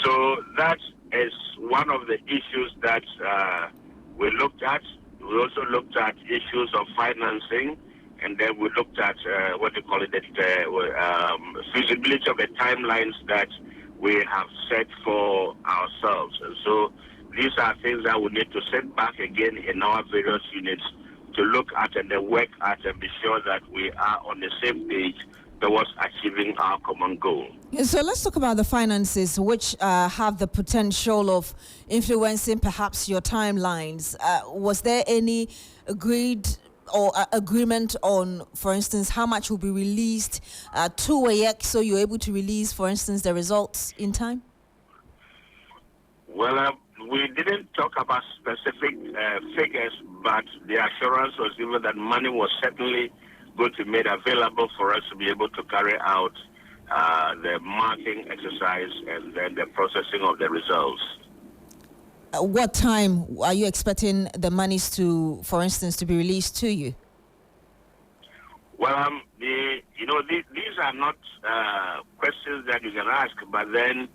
So that is one of the issues that we looked at. We also looked at issues of financing, and then we looked at feasibility of the timelines that we have set for ourselves. And so these are things that we need to sit back again in our various units to look at and then work at and be sure that we are on the same page towards achieving our common goal. So let's talk about the finances, which have the potential of influencing perhaps your timelines. Was there any agreed or agreement on, for instance, how much will be released to WAEC so you're able to release, for instance, the results in time? Well, we didn't talk about specific figures, but the assurance was given that money was certainly going to be made available for us to be able to carry out the marking exercise and then the processing of the results. What time are you expecting the monies to, for instance, to be released to you? Well, these are not questions that you can ask, but then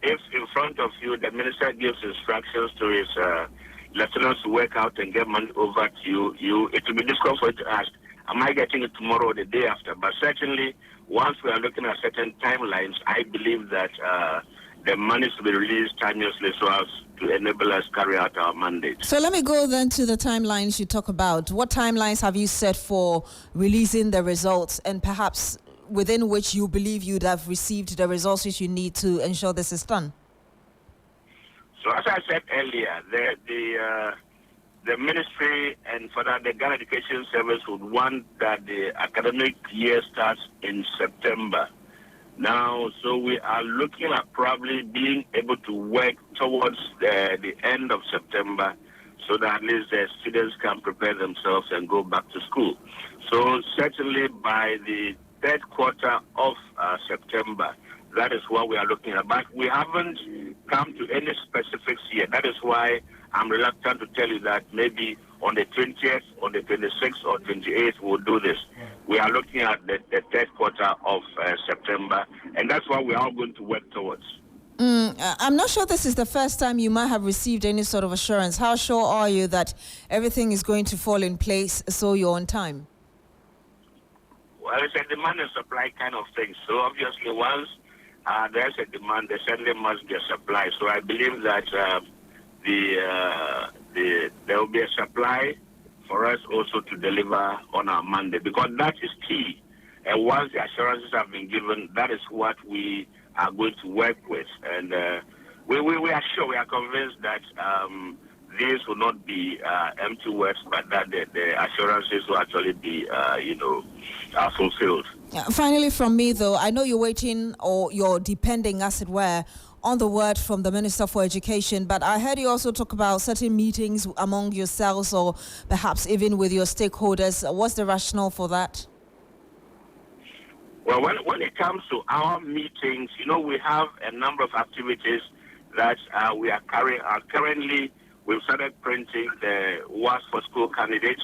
if in front of you the minister gives instructions to his lieutenants to work out and get money over to you, it will be difficult for you to ask, am I getting it tomorrow or the day after? But certainly, once we are looking at certain timelines, I believe that the money to be released timelessly so as to enable us carry out our mandate. So let me go then to the timelines you talk about. What timelines have you set for releasing the results, and perhaps within which you believe you'd have received the resources you need to ensure this is done? So as I said earlier, the ministry and for that the Ghana Education Service would want that the academic year starts in September. Now, so we are looking at probably being able to work towards the end of September so that at least the students can prepare themselves and go back to school. So certainly by the third quarter of September, that is what we are looking at. But we haven't come to any specifics yet. That is why I'm reluctant to tell you that maybe on the 20th, on the 26th or 28th we'll do this. We are looking at the third quarter of September, and that's what we are all going to work towards. I'm not sure this is the first time you might have received any sort of assurance. How sure are you that everything is going to fall in place so you're on time? Well, it's a demand and supply kind of thing. So obviously once there's a demand, there certainly must be a supply. So I believe that there will be a supply for us also to deliver on our mandate, because that is key. And once the assurances have been given, that is what we are going to work with. And we are sure, we are convinced that these will not be empty words, but that the assurances will actually be, fulfilled. Finally, from me, though, I know you're waiting, or you're depending, as it were, on the word from the Minister for Education, but I heard you also talk about certain meetings among yourselves or perhaps even with your stakeholders. What's the rationale for that? Well, when it comes to our meetings, we have a number of activities that we are carrying out. Currently, we've started printing the WAS for school candidates,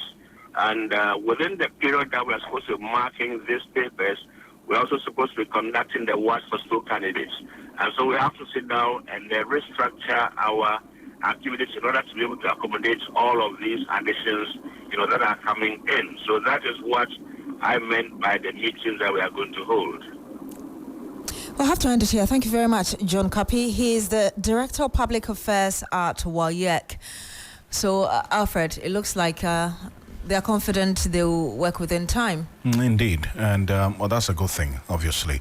and within the period that we're supposed to be marking these papers, we're also supposed to be conducting the WAS for school candidates. And so we have to sit down and restructure our activities in order to be able to accommodate all of these additions, that are coming in. So that is what I meant by the meetings that we are going to hold. We'll have to end it here. Thank you very much, John Kapi. He is the Director of Public Affairs at WAEC. So, Alfred, it looks like they are confident they will work within time. Indeed. And that's a good thing, obviously,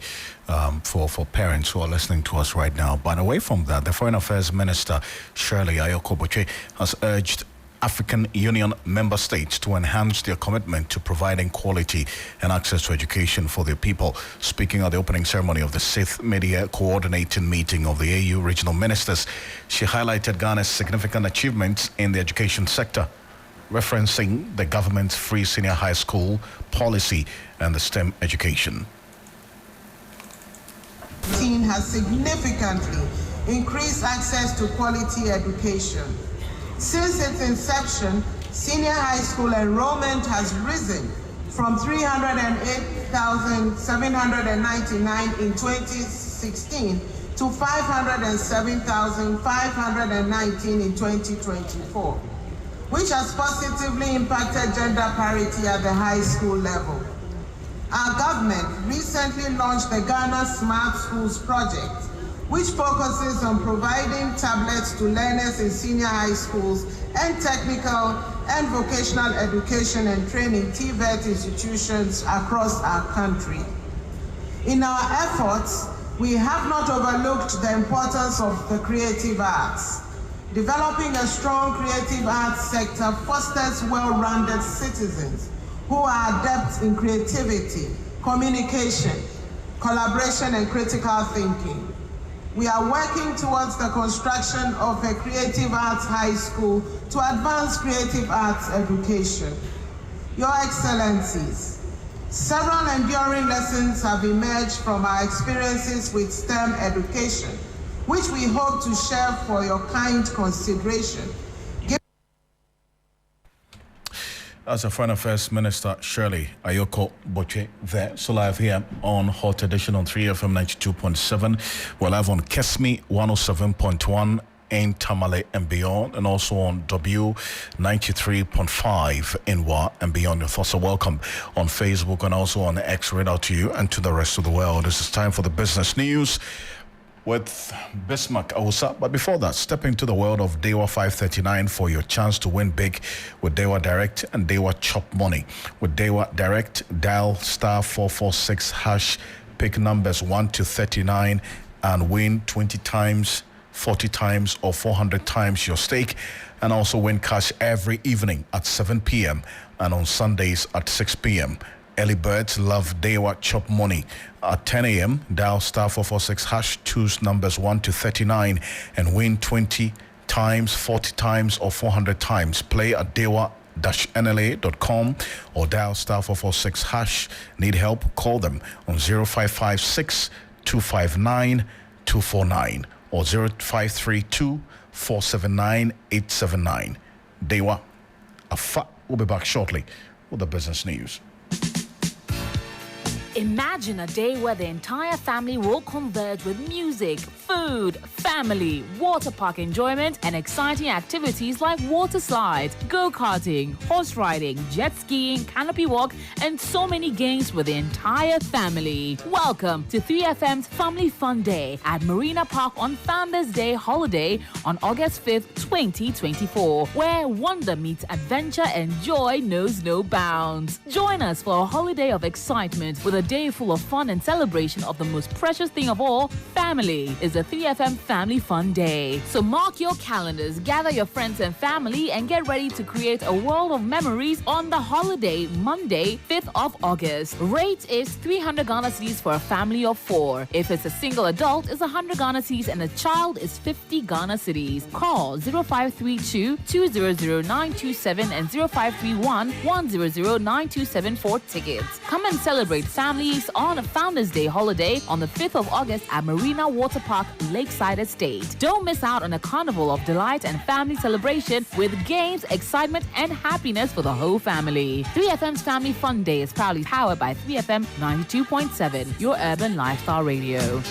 for parents who are listening to us right now. But away from that, the Foreign Affairs Minister, Shirley Ayokoboche, has urged African Union member states to enhance their commitment to providing quality and access to education for their people. Speaking at the opening ceremony of the 6th Media Coordinating Meeting of the AU Regional Ministers, she highlighted Ghana's significant achievements in the education sector, referencing the government's free senior high school policy and the STEM education. Team has significantly increased access to quality education. Since its inception, senior high school enrollment has risen from 308,799 in 2016 to 507,519 in 2024, which has positively impacted gender parity at the high school level. Our government recently launched the Ghana Smart Schools project, which focuses on providing tablets to learners in senior high schools and technical and vocational education and training TVET institutions across our country. In our efforts, we have not overlooked the importance of the creative arts. Developing a strong creative arts sector fosters well-rounded citizens who are adept in creativity, communication, collaboration, and critical thinking. We are working towards the construction of a creative arts high school to advance creative arts education. Your Excellencies, several enduring lessons have emerged from our experiences with STEM education, which we hope to share for your kind consideration. As a Foreign Affairs Minister, Shirley Ayoko Boche there. So live here on Hot Edition on 3FM 92.7. We're live on Kesmi 107.1 in Tamale and beyond, and also on W 93.5 in Wa and beyond. Your thoughts are welcome on Facebook and also on X. Read out to you and to the rest of the world. This is time for the business news with Bismarck Awusa. But before that, step into the world of Dewa 539 for your chance to win big with Dewa Direct and Dewa Chop Money. With Dewa Direct, dial *446#, pick numbers 1 to 39 and win 20 times, 40 times or 400 times your stake, and also win cash every evening at 7 p.m. and on Sundays at 6 p.m. Early birds love Dewa Chop Money. At 10 a.m., dial *446#, choose numbers 1 to 39 and win 20 times, 40 times or 400 times. Play at dewa-nla.com or dial *446#. Need help? Call them on 0556 259 249 or 0532 479 879. Dewa Afa will be back shortly with the business news. Imagine a day where the entire family will converge with music, food, family, water park enjoyment, and exciting activities like water slides, go-karting, horse riding, jet skiing, canopy walk, and so many games with the entire family. Welcome to 3FM's Family Fun Day at Marina Park on Founders Day holiday on August 5th, 2024, where wonder meets adventure and joy knows no bounds. Join us for a holiday of excitement with a day full of fun and celebration of the most precious thing of all, family. Is a 3FM Family Fun Day. So mark your calendars, gather your friends and family, and get ready to create a world of memories on the holiday, Monday, 5th of August. Rate is 300 Ghana cedis for a family of 4. If it's a single adult, it's 100 Ghana cedis, and a child is 50 Ghana cedis. Call 0532 200 927 and 0531 100 927 for tickets. Come and celebrate families on a Founders Day holiday on the 5th of August at Marina Water Park, Lakeside Estate. Don't miss out on a carnival of delight and family celebration with games, excitement, and happiness for the whole family. 3FM's Family Fun Day is proudly powered by 3FM 92.7, your urban lifestyle radio.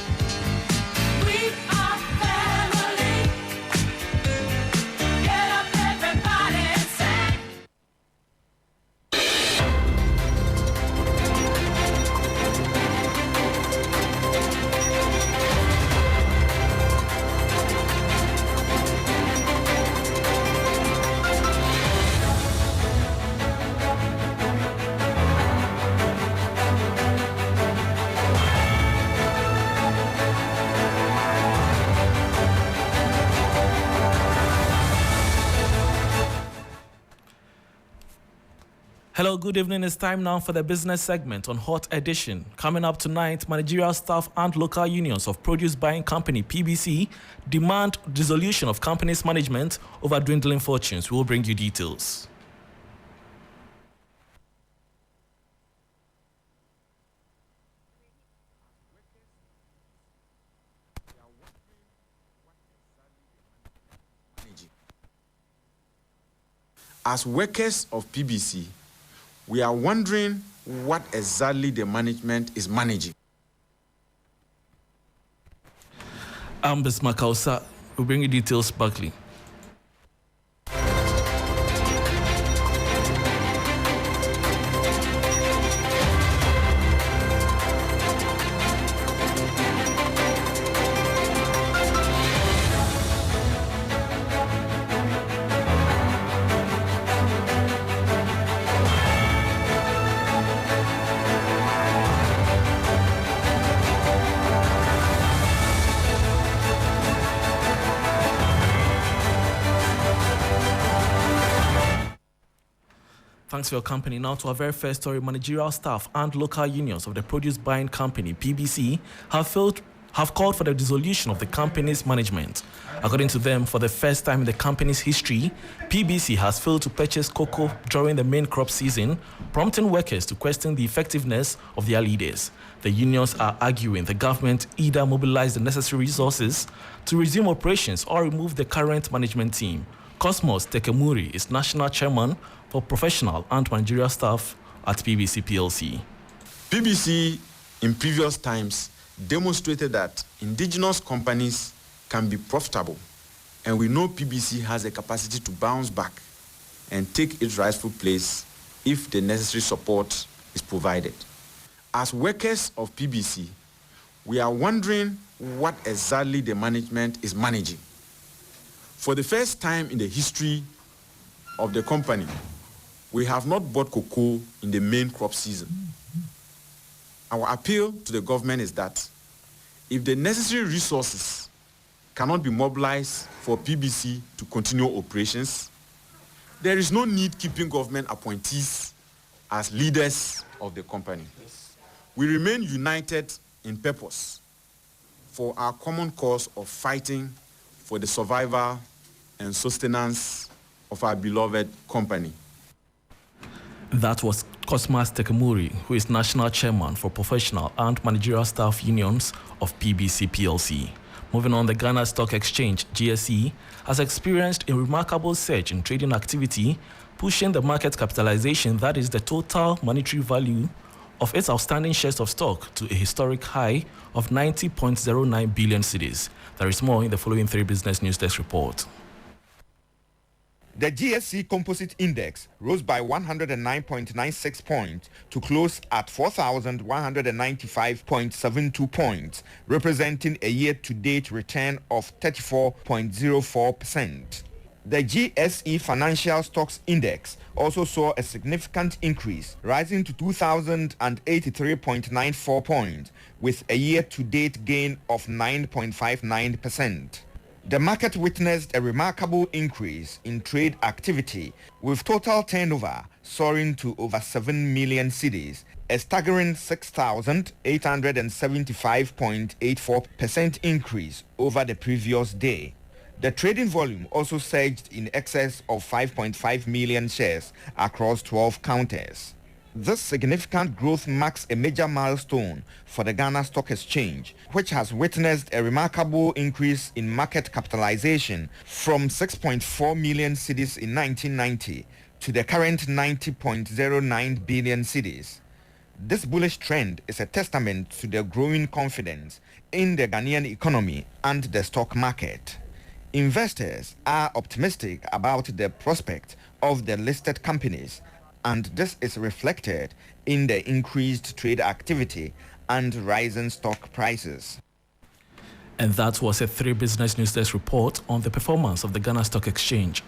Hello, good evening. It's time now for the business segment on Hot Edition. Coming up tonight, managerial staff and local unions of produce buying company PBC demand dissolution of company's management over dwindling fortunes. We will bring you details. As workers of PBC, we are wondering what exactly the management is managing. I'm Bismarck Awusa. We'll bring you details, Buckley. Thanks for your company. Now to our very first story. Managerial staff and local unions of the produce buying company PBC have filed have called for the dissolution of the company's management. According to them, for the first time in the company's history, PBC has failed to purchase cocoa during the main crop season, prompting workers to question the effectiveness of their leaders. The unions are arguing the government either mobilize the necessary resources to resume operations or remove the current management team. Cosmos Tekemuri is national chairman for professional and managerial staff at PBC PLC. PBC in previous times demonstrated that indigenous companies can be profitable, and we know PBC has a capacity to bounce back and take its rightful place if the necessary support is provided. As workers of PBC, we are wondering what exactly the management is managing. For the first time in the history of the company, we have not bought cocoa in the main crop season. Our appeal to the government is that if the necessary resources cannot be mobilized for PBC to continue operations, there is no need keeping government appointees as leaders of the company. We remain united in purpose for our common cause of fighting for the survival and sustenance of our beloved company. That was Cosmas Tekemuri, who is national chairman for professional and managerial staff unions of PBC PLC. Moving on, the Ghana Stock Exchange, GSE, has experienced a remarkable surge in trading activity, pushing the market capitalization, that is the total monetary value of its outstanding shares of stock, to a historic high of 90.09 billion cedis. There is more in the following 3 Business News Desk report. The GSE Composite Index rose by 109.96 points to close at 4,195.72 points, representing a year-to-date return of 34.04%. The GSE Financial Stocks Index also saw a significant increase, rising to 2,083.94 points, with a year-to-date gain of 9.59%. The market witnessed a remarkable increase in trade activity, with total turnover soaring to over 7 million cedis, a staggering 6,875.84% increase over the previous day. The trading volume also surged in excess of 5.5 million shares across 12 counters. This significant growth marks a major milestone for the Ghana Stock Exchange, which has witnessed a remarkable increase in market capitalization from 6.4 million cedis in 1990 to the current 90.09 billion cedis. This bullish trend is a testament to the growing confidence in the Ghanaian economy and the stock market. Investors are optimistic about the prospect of the listed companies, and this is reflected in the increased trade activity and rising stock prices. And that was a 3 Business News Desk report on the performance of the Ghana Stock Exchange.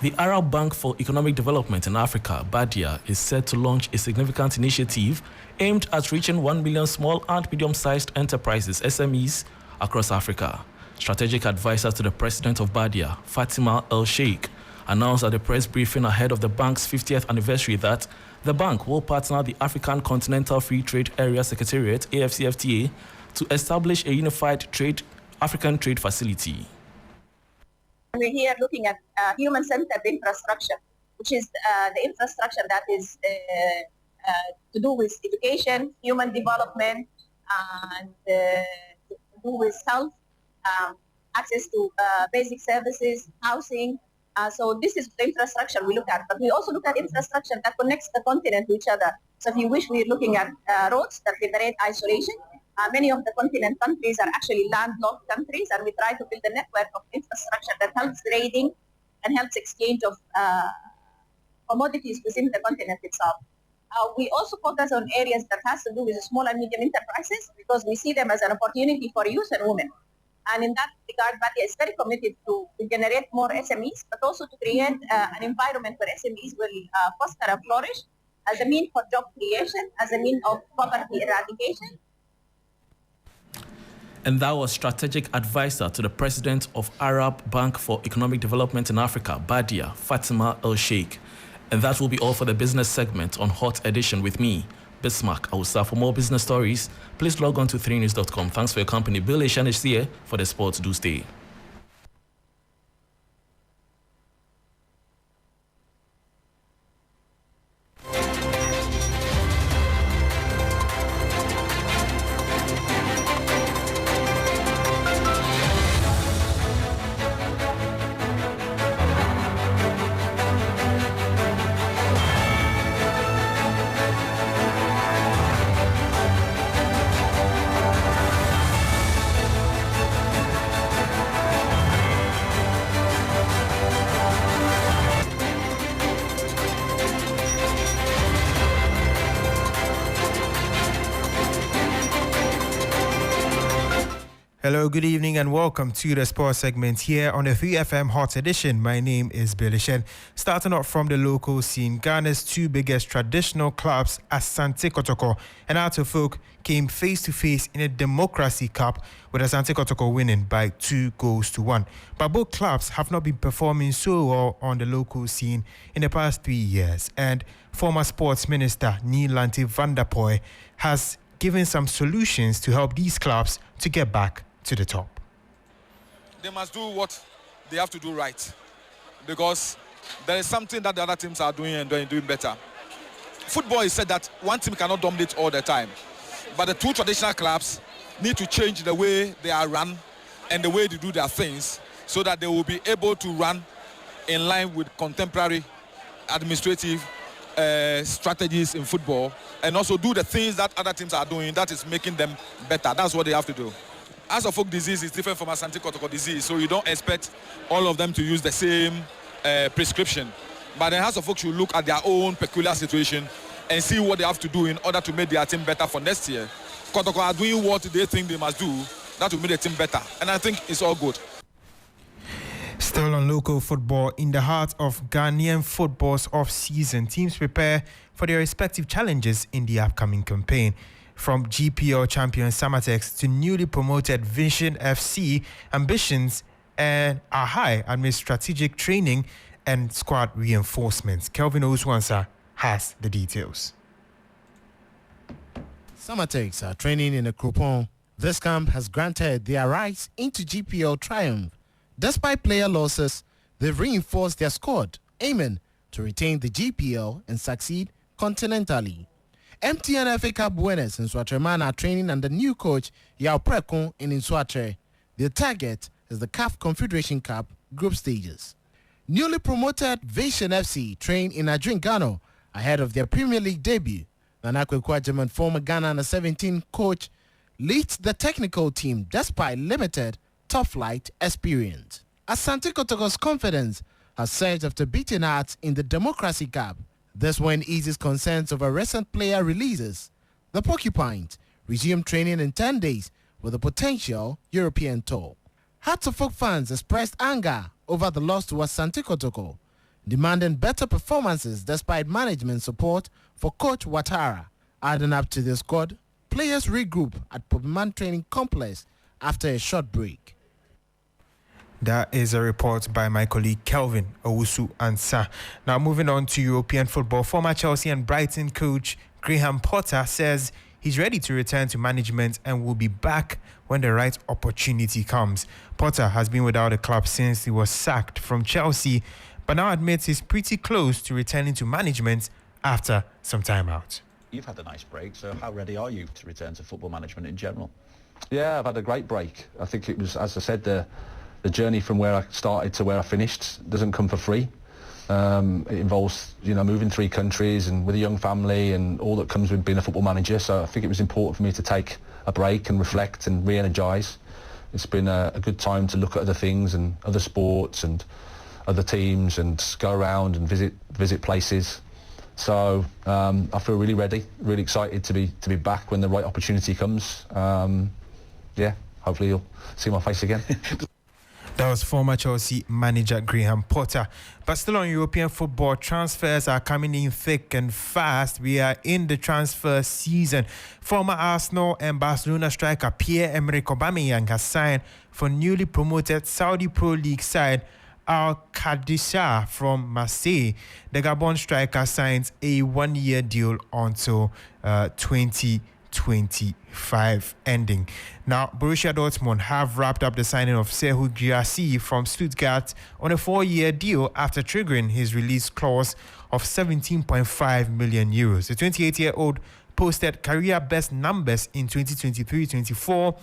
The Arab Bank for Economic Development in Africa, BADIA, is set to launch a significant initiative aimed at reaching 1 million small and medium-sized enterprises, SMEs, across Africa. Strategic advisor to the president of BADIA, Fatima El Sheikh, announced at the press briefing ahead of the bank's 50th anniversary that the bank will partner the African Continental Free Trade Area Secretariat, AFCFTA, to establish a unified African trade facility. We're here looking at human-centered infrastructure, which is the infrastructure that is to do with education, human development, and to do with health, access to basic services, housing. So this is the infrastructure we look at, but we also look at infrastructure that connects the continent to each other. So if you wish, we're looking at roads that liberate isolation. Many of the continent countries are actually landlocked countries, and we try to build a network of infrastructure that helps trading and helps exchange of commodities within the continent itself. We also focus on areas that has to do with small and medium enterprises, because we see them as an opportunity for youth and women. And in that regard, BADIA is very committed to generate more SMEs, but also to create an environment where SMEs will foster and flourish as a means for job creation, as a means of poverty eradication. And that was strategic advisor to the president of Arab Bank for Economic Development in Africa, BADIA, Fatima El Sheikh. And that will be all for the business segment on Hot Edition with me, Bismarck, Ausa. For more business stories, please log on to 3news.com. Thanks for your company. Bill Eshan is here for the Sports Do Stay. Hello, good evening and welcome to the sports segment here on the 3FM Hot Edition. My name is Beatrice. Starting off from the local scene, Ghana's two biggest traditional clubs, Asante Kotoko and Hearts of Oak, came face-to-face in a Democracy Cup, with Asante Kotoko winning by 2-1. But both clubs have not been performing so well on the local scene in the past 3 years. And former Sports Minister Nielante van der Poel has given some solutions to help these clubs to get back to the top. They must do what they have to do right, because there is something that the other teams are doing and doing better. Football is said that one team cannot dominate all the time, but the two traditional clubs need to change the way they are run and the way they do their things, so that they will be able to run in line with contemporary administrative strategies in football, and also do the things that other teams are doing that is making them better. That's what they have to do. As of folk disease is different from Asante Kotoko disease, so you don't expect all of them to use the same prescription. But the House of Folk should look at their own peculiar situation and see what they have to do in order to make their team better for next year. Kotoko are doing what they think they must do that will make the team better, and I think it's all good. Still on local football, in the heart of Ghanaian football's off-season, teams prepare for their respective challenges in the upcoming campaign. From GPL champion Samatex to newly promoted Vision FC, ambitions are high amid strategic training and squad reinforcements. Kelvin Oswansa has the details. Samatex are training in a Crouton. This camp has granted their rise into GPL triumph. Despite player losses, they've reinforced their squad, aiming to retain the GPL and succeed continentally. MTN FA Cup winners in Swatreman are training under new coach Yao Prekon in Swatre. Their target is the CAF Confederation Cup group stages. Newly promoted Vision FC train in Adrian ahead of their Premier League debut. Nana Kwekwajaman, former Ghana under-17 coach, leads the technical team despite limited top-flight experience. Asante Kotoko's confidence has surged after beating Hearts in the Democracy Cup. This win eases concerns over recent player releases. The Porcupines resumed training in 10 days with a potential European tour. Hearts of Folk fans expressed anger over the loss to Asante Kotoko, demanding better performances despite management support for Coach Ouattara. Adding up to the squad, players regroup at Popiman Training Complex after a short break. That is a report by my colleague Kelvin Owusu Ansa. Now moving on to European football, former Chelsea and Brighton coach Graham Potter says he's ready to return to management and will be back when the right opportunity comes. Potter has been without a club since he was sacked from Chelsea, but now admits he's pretty close to returning to management after some time out. You've had a nice break, so how ready are you to return to football management in general? Yeah, I've had a great break. I think it was, as I said, the journey from where I started to where I finished doesn't come for free. It involves, moving 3 countries and with a young family and all that comes with being a football manager. So I think it was important for me to take a break and reflect and re-energise. It's been a good time to look at other things and other sports and other teams and go around and visit places. So I feel really ready, really excited to be back when the right opportunity comes. Hopefully you'll see my face again. That was former Chelsea manager Graham Potter. But still on European football, transfers are coming in thick and fast. We are in the transfer season. Former Arsenal and Barcelona striker Pierre-Emerick Aubameyang has signed for newly promoted Saudi Pro League side Al-Qadisha from Marseille. The Gabon striker signs a 1-year deal until 2025 ending. Now, Borussia Dortmund have wrapped up the signing of Serhou Guirassy from Stuttgart on a 4-year deal after triggering his release clause of 17.5 million euros. The 28-year-old posted career best numbers in 2023-24,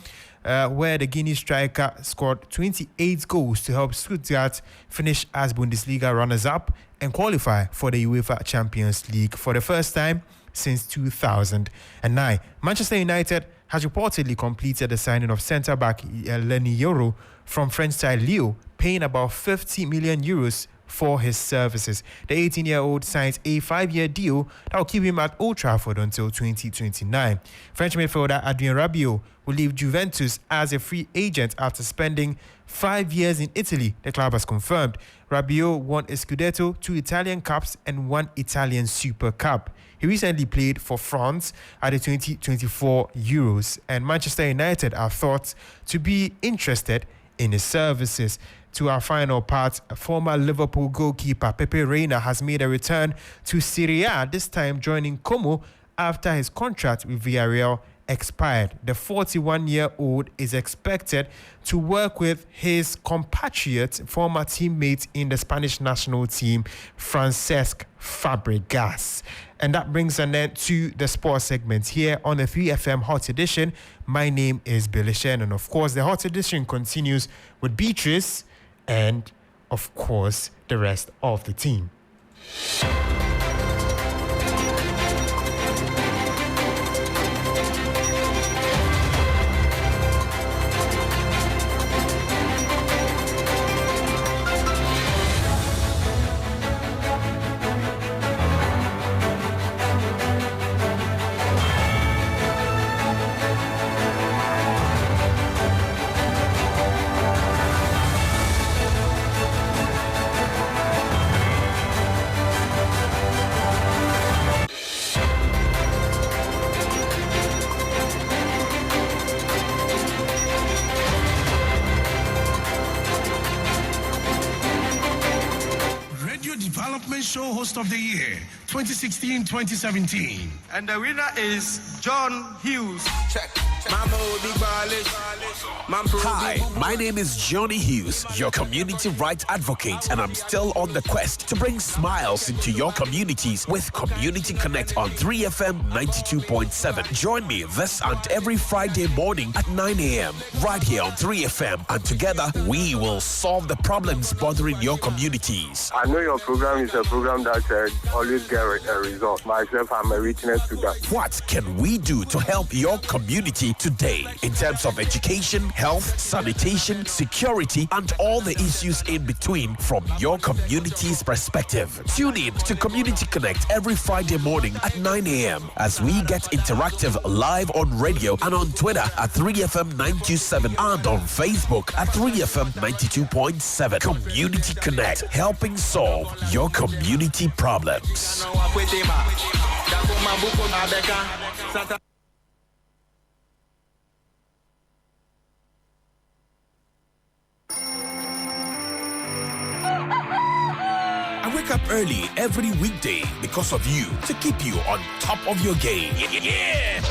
where the Guinea striker scored 28 goals to help Stuttgart finish as Bundesliga runners-up and qualify for the UEFA Champions League for the first time since 2009. Manchester United has reportedly completed the signing of centre-back Lenny Yoro from French side Lille, paying about 50 million euros for his services. The 18-year-old signs a 5-year deal that will keep him at Old Trafford until 2029. French midfielder Adrien Rabiot will leave Juventus as a free agent after spending 5 years in Italy, the club has confirmed. Rabiot won a Scudetto, 2 Italian Cups and 1 Italian Super Cup. He recently played for France at the 2024 Euros, and Manchester United are thought to be interested in his services. To our final part, former Liverpool goalkeeper Pepe Reina has made a return to Serie A, this time joining Como after his contract with Villarreal expired. The 41-year-old is expected to work with his compatriot, former teammate in the Spanish national team, Francesc Fabregas. And that brings an end to the sports segment here on the 3FM Hot Edition. My name is Billy Shen, and of course the Hot Edition continues with Beatrice and, of course, the rest of the team. Show Host of the Year 2016-2017. And the winner is John Hughes. Check. Hi, my name is Johnny Hughes, your community rights advocate, and I'm still on the quest to bring smiles into your communities with Community Connect on 3FM 92.7. Join me this and every Friday morning at 9 a.m. right here on 3FM, and together we will solve the problems bothering your communities. I know your program is a program that always get a result. Myself, I'm a witness to that. What can we do to help your community today in terms of education, health, sanitation, security, and all the issues in between from your community's perspective? Tune in to Community Connect every Friday morning at 9 a.m. as we get interactive live on radio and on Twitter at 3FM 927 and on Facebook at 3FM 92.7. Community Connect, helping solve your community problems. I wake up early every weekday because of you, to keep you on top of your game. Yeah!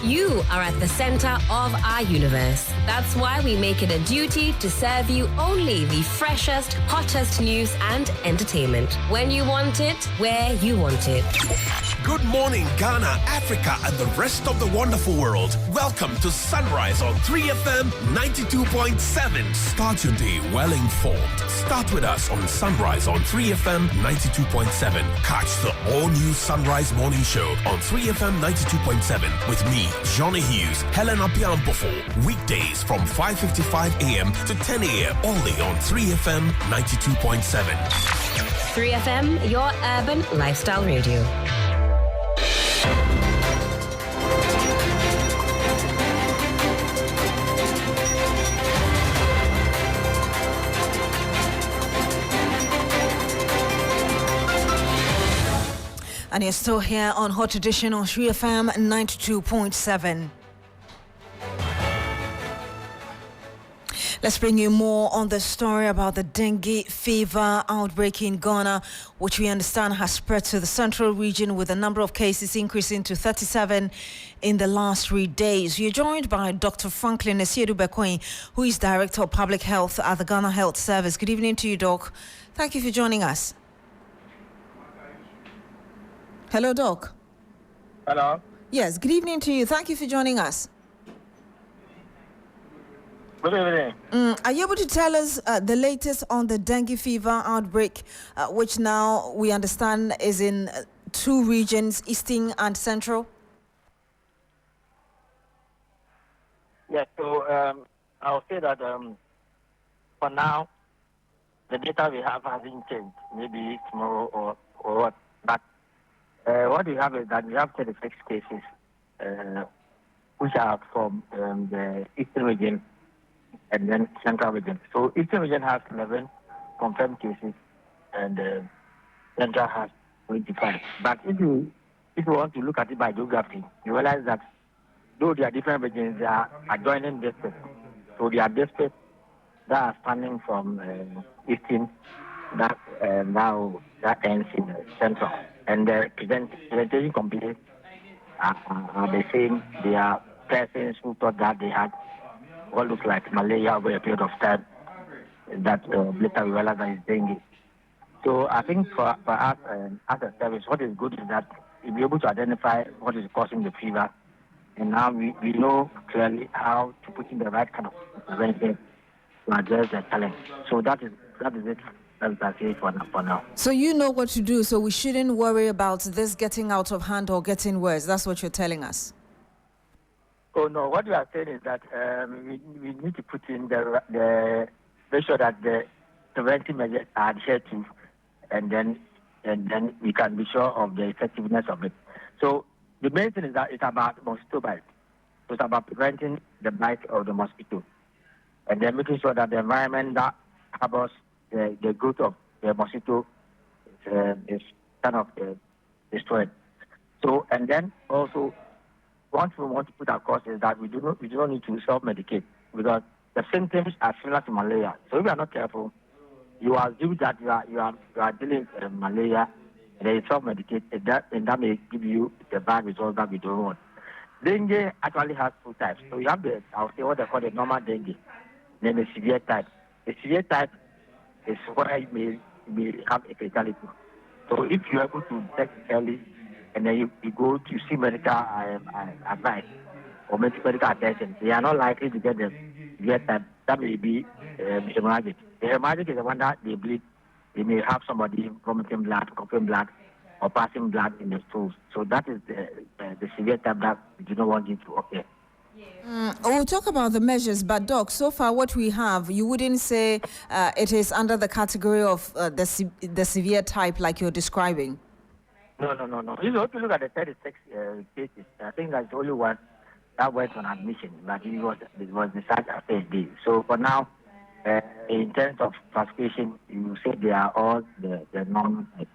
You are at the center of our universe. That's why we make it a duty to serve you only the freshest, hottest news and entertainment. When you want it, where you want it. Good morning, Ghana, Africa, and the rest of the wonderful world. Welcome to Sunrise on 3FM 92.7. Start your day well informed. Start with us on Sunrise on 3FM 92.7. Catch the all-new Sunrise Morning Show on 3FM 92.7 with me, Johnny Hughes, Helena Piampofo. Weekdays from 5:55 a.m. to 10 a.m. only on 3FM 92.7. 3FM, your urban lifestyle radio. And you're still here on Hot Edition on 3FM 92.7. Let's bring you more on the story about the dengue fever outbreak in Ghana, which we understand has spread to the central region, with the number of cases increasing to 37 in the last 3 days. You're joined by Dr. Franklin Esiedu-Bekoin, who is Director of Public Health at the Ghana Health Service. Good evening to you, Doc. Thank you for joining us. Hello, Doc. Hello. Yes, good evening to you. Thank you for joining us. Good evening. Are you able to tell us the latest on the dengue fever outbreak, which now we understand is in 2 regions, Eastern and Central? Yes, so I'll say that for now, the data we have hasn't changed. Maybe tomorrow or what. But what we have is that we have 36 cases, which are from the Eastern region and then Central region. So Eastern region has 11 confirmed cases, and Central has 25. But if you want to look at it by geography, you realize that though there are different regions, they are adjoining districts. So there are districts that are spanning from Eastern that now that ends in Central, and the presentation complaints are the same. They are persons who thought that they had what looks like malaria over a period of time, that later we realize that it's dengue. So I think for us as a service, what is good is that we'll be able to identify what is causing the fever, and now we know clearly how to put in the right kind of prevention to address the challenge. So that is it. That's it for now. So you know what to do, so we shouldn't worry about this getting out of hand or getting worse. That's what you're telling us. Oh no, what we are saying is that we need to put in make sure that the preventive measures are adhered to, and then we can be sure of the effectiveness of it. So the main thing is that it's about mosquito bite. So it's about preventing the bite of the mosquito, and then making sure that the environment that harbors the growth of the mosquito is kind of destroyed. So, and then also, one thing we want to put across is that we do not need to self-medicate, because the symptoms are similar to malaria. So if you are not careful, you assume that you are dealing with malaria, and then you self-medicate, and that may give you the bad results that we don't want. Dengue actually has 2 types. So you have what they call the normal dengue, then the severe type. The severe type is where you may have a fatality. So if you are able to detect early, and then you go to see medical advice or medical attention, they are not likely to get that may be hemorrhagic. The hemorrhagic is the one that they bleed. They may have somebody vomiting blood, coughing blood, or passing blood in the stools. So that is the severe type that we do not want you to occur. We'll talk about the measures, but Doc, so far what we have, you wouldn't say it is under the category of the severe type like you're describing? No. You have to look at the 36 cases. I think that's the only one that went on admission, but it was decided after a day. So for now, in terms of classification, you say they are all the normal type.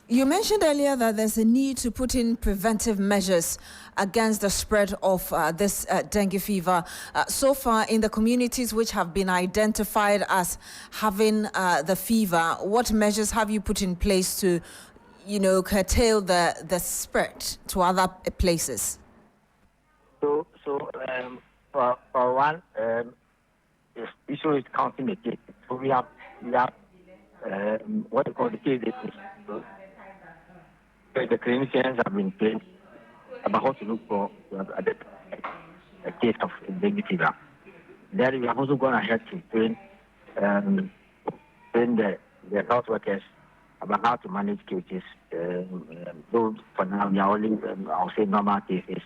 You mentioned earlier that there's a need to put in preventive measures against the spread of this dengue fever. So far, in the communities which have been identified as having the fever, what measures have you put in place to, curtail the spread to other places? So for one, the issue is counting the cases. So we have what we call the case database. The clinicians have been trained about how to look for a case of dengue fever. Then we have also gone ahead to train the health workers about how to manage cases. Though for now we are only, I'll say, normal cases.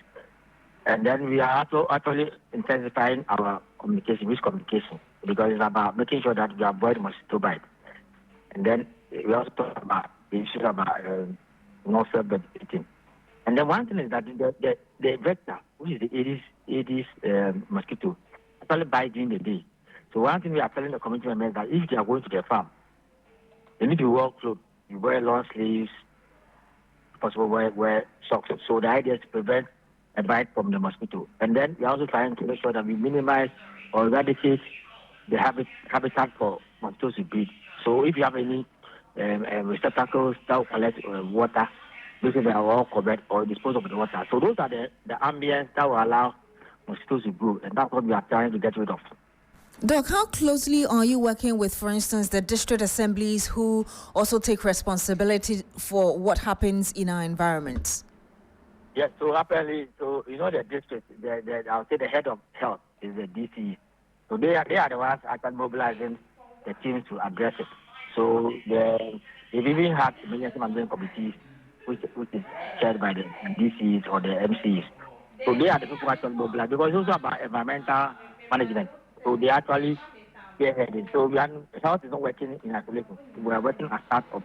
And then we are actually intensifying our risk communication, because it's about making sure that we avoid mosquito bite. And then we also talk about the issue about no self-medicating. And then one thing is that the vector, which is the Aedes mosquito, actually bites during the day. So one thing we are telling the community members that if they are going to the farm, they need to wear clothes. You wear long sleeves, possible wear socks. So the idea is to prevent a bite from the mosquito. And then we're also trying to make sure that we minimize or eradicate the habitat for mosquitoes to breed. So if you have any receptacles that will collect water, basically they are all covered or dispose of the water. So those are the ambience that will allow mosquitoes to grow, and that's what we are trying to get rid of. Doc, how closely are you working with, for instance, the district assemblies who also take responsibility for what happens in our environments? Yes, so apparently, the district, I'll say the head of health is the DC. So they are the ones actually mobilizing the teams to address it. So they've even had emergency management committees, which is chaired by the DCs or the MCs. So they are the people who actually mobilize, because it's also about environmental management. So they actually spearheading. So health is not working in isolation. We are working as part of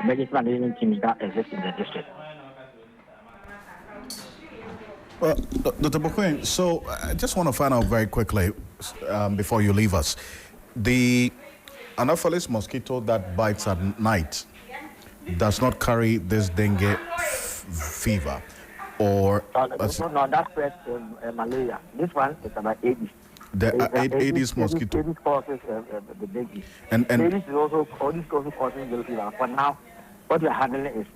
emergency management teams that exist in the district. Well, Dr. Bokwin, so I just want to find out very quickly before you leave us. The Anopheles mosquito that bites at night does not carry this dengue fever, or... No, that's malaria. This one is about Aedes. The Aedes mosquito. Aedes causes the dengue. And Aedes is also causes yellow fever. For now, what we are handling is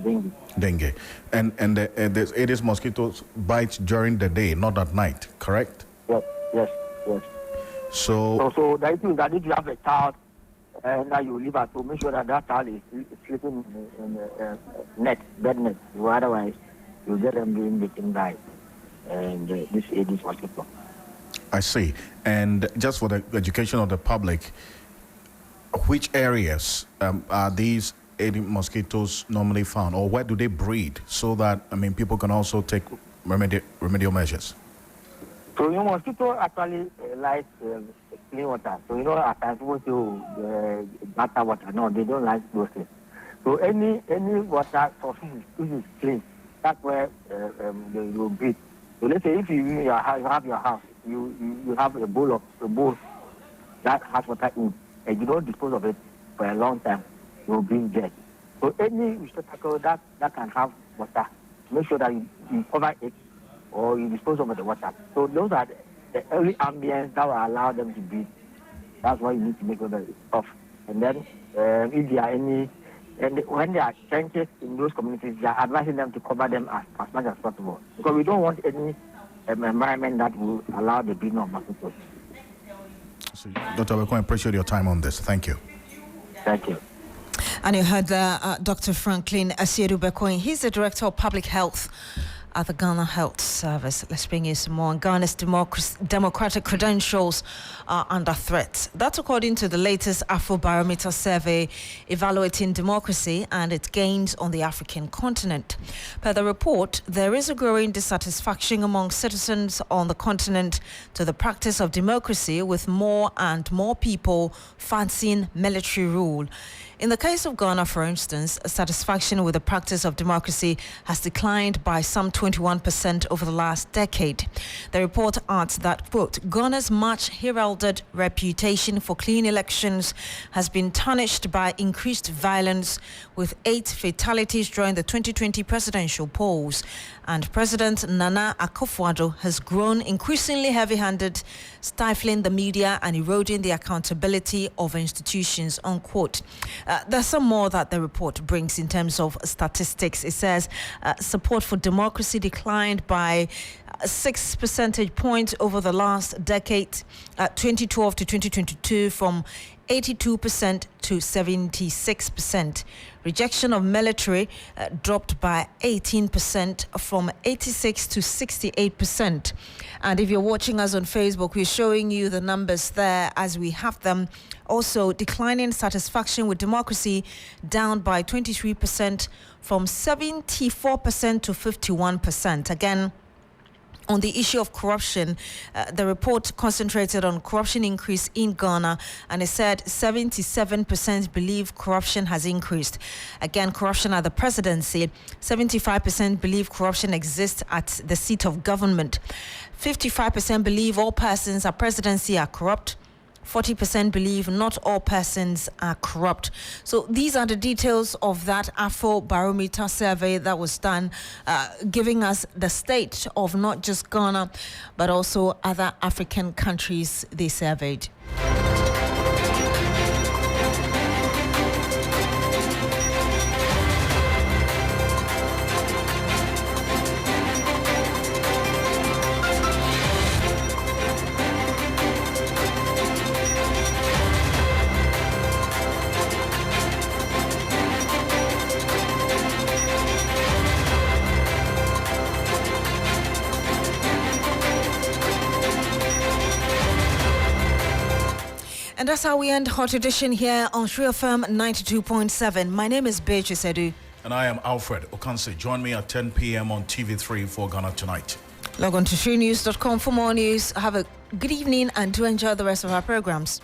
dengue. Dengue. And the Aedes mosquitoes bite during the day, not at night, correct? Yes. So the issue is that if you have a child and now you leave at home, make sure that child is sleeping in the bed net. Otherwise, you get them being bitten by this Aedes mosquito. I see. And just for the education of the public, which areas are these Aedes mosquitoes normally found, or where do they breed, so that people can also take remedial measures? So mosquito actually like clean water. So at times people say matter water. No, they don't like those things. So any water source which is clean, that's where they will breed. So let's say if you have your house, you have a bowl that has water in, and you don't dispose of it for a long time, you will bring dead. So any receptacle that can have water, make sure that you cover it or you dispose of the water. So those are the early ambience that will allow them to breathe. That's why you need to make sure that it's off. And then if there are any, and when there are trenches in those communities, they are advising them to cover them as much as possible, because we don't want any environment that will allow the breeding of mosquitoes. So, Dr. Bekon, I appreciate your time on this. Thank you. Thank you. And you heard Dr. Franklin Asiedu Bekoin. He's the Director of Public Health at the Ghana Health Service. Let's bring you some more. Ghana's democratic credentials are under threat. That's according to the latest Afrobarometer survey evaluating democracy and its gains on the African continent. Per the report, there is a growing dissatisfaction among citizens on the continent to the practice of democracy, with more and more people fancying military rule. In the case of Ghana, for instance, satisfaction with the practice of democracy has declined by some 21% over the last decade. The report adds that, quote, Ghana's much heralded reputation for clean elections has been tarnished by increased violence, with 8 fatalities during the 2020 presidential polls. And President Nana Akufo-Addo has grown increasingly heavy-handed, stifling the media and eroding the accountability of institutions, unquote. There's some more that the report brings in terms of statistics. It says support for democracy declined by 6 percentage points over the last decade, 2012 to 2022, from 82% to 76%. Rejection of military dropped by 18%, from 86 to 68%. And if you're watching us on Facebook, we're showing you the numbers there as we have them. Also, declining satisfaction with democracy down by 23%, from 74% to 51%. Again, on the issue of corruption, the report concentrated on corruption increase in Ghana, and it said 77% believe corruption has increased. Again, corruption at the presidency, 75% believe corruption exists at the seat of government. 55% believe all persons at presidency are corrupt. 40% believe not all persons are corrupt. So these are the details of that Afro Barometer survey that was done, giving us the state of not just Ghana, but also other African countries they surveyed. And that's how we end Hot Edition here on Shri FM 92.7. My name is Beatrice. And I am Alfred. Ocansey. Join me at 10 p.m. on TV3 for Ghana Tonight. Log on to shrinews.com for more news. Have a good evening and do enjoy the rest of our programs.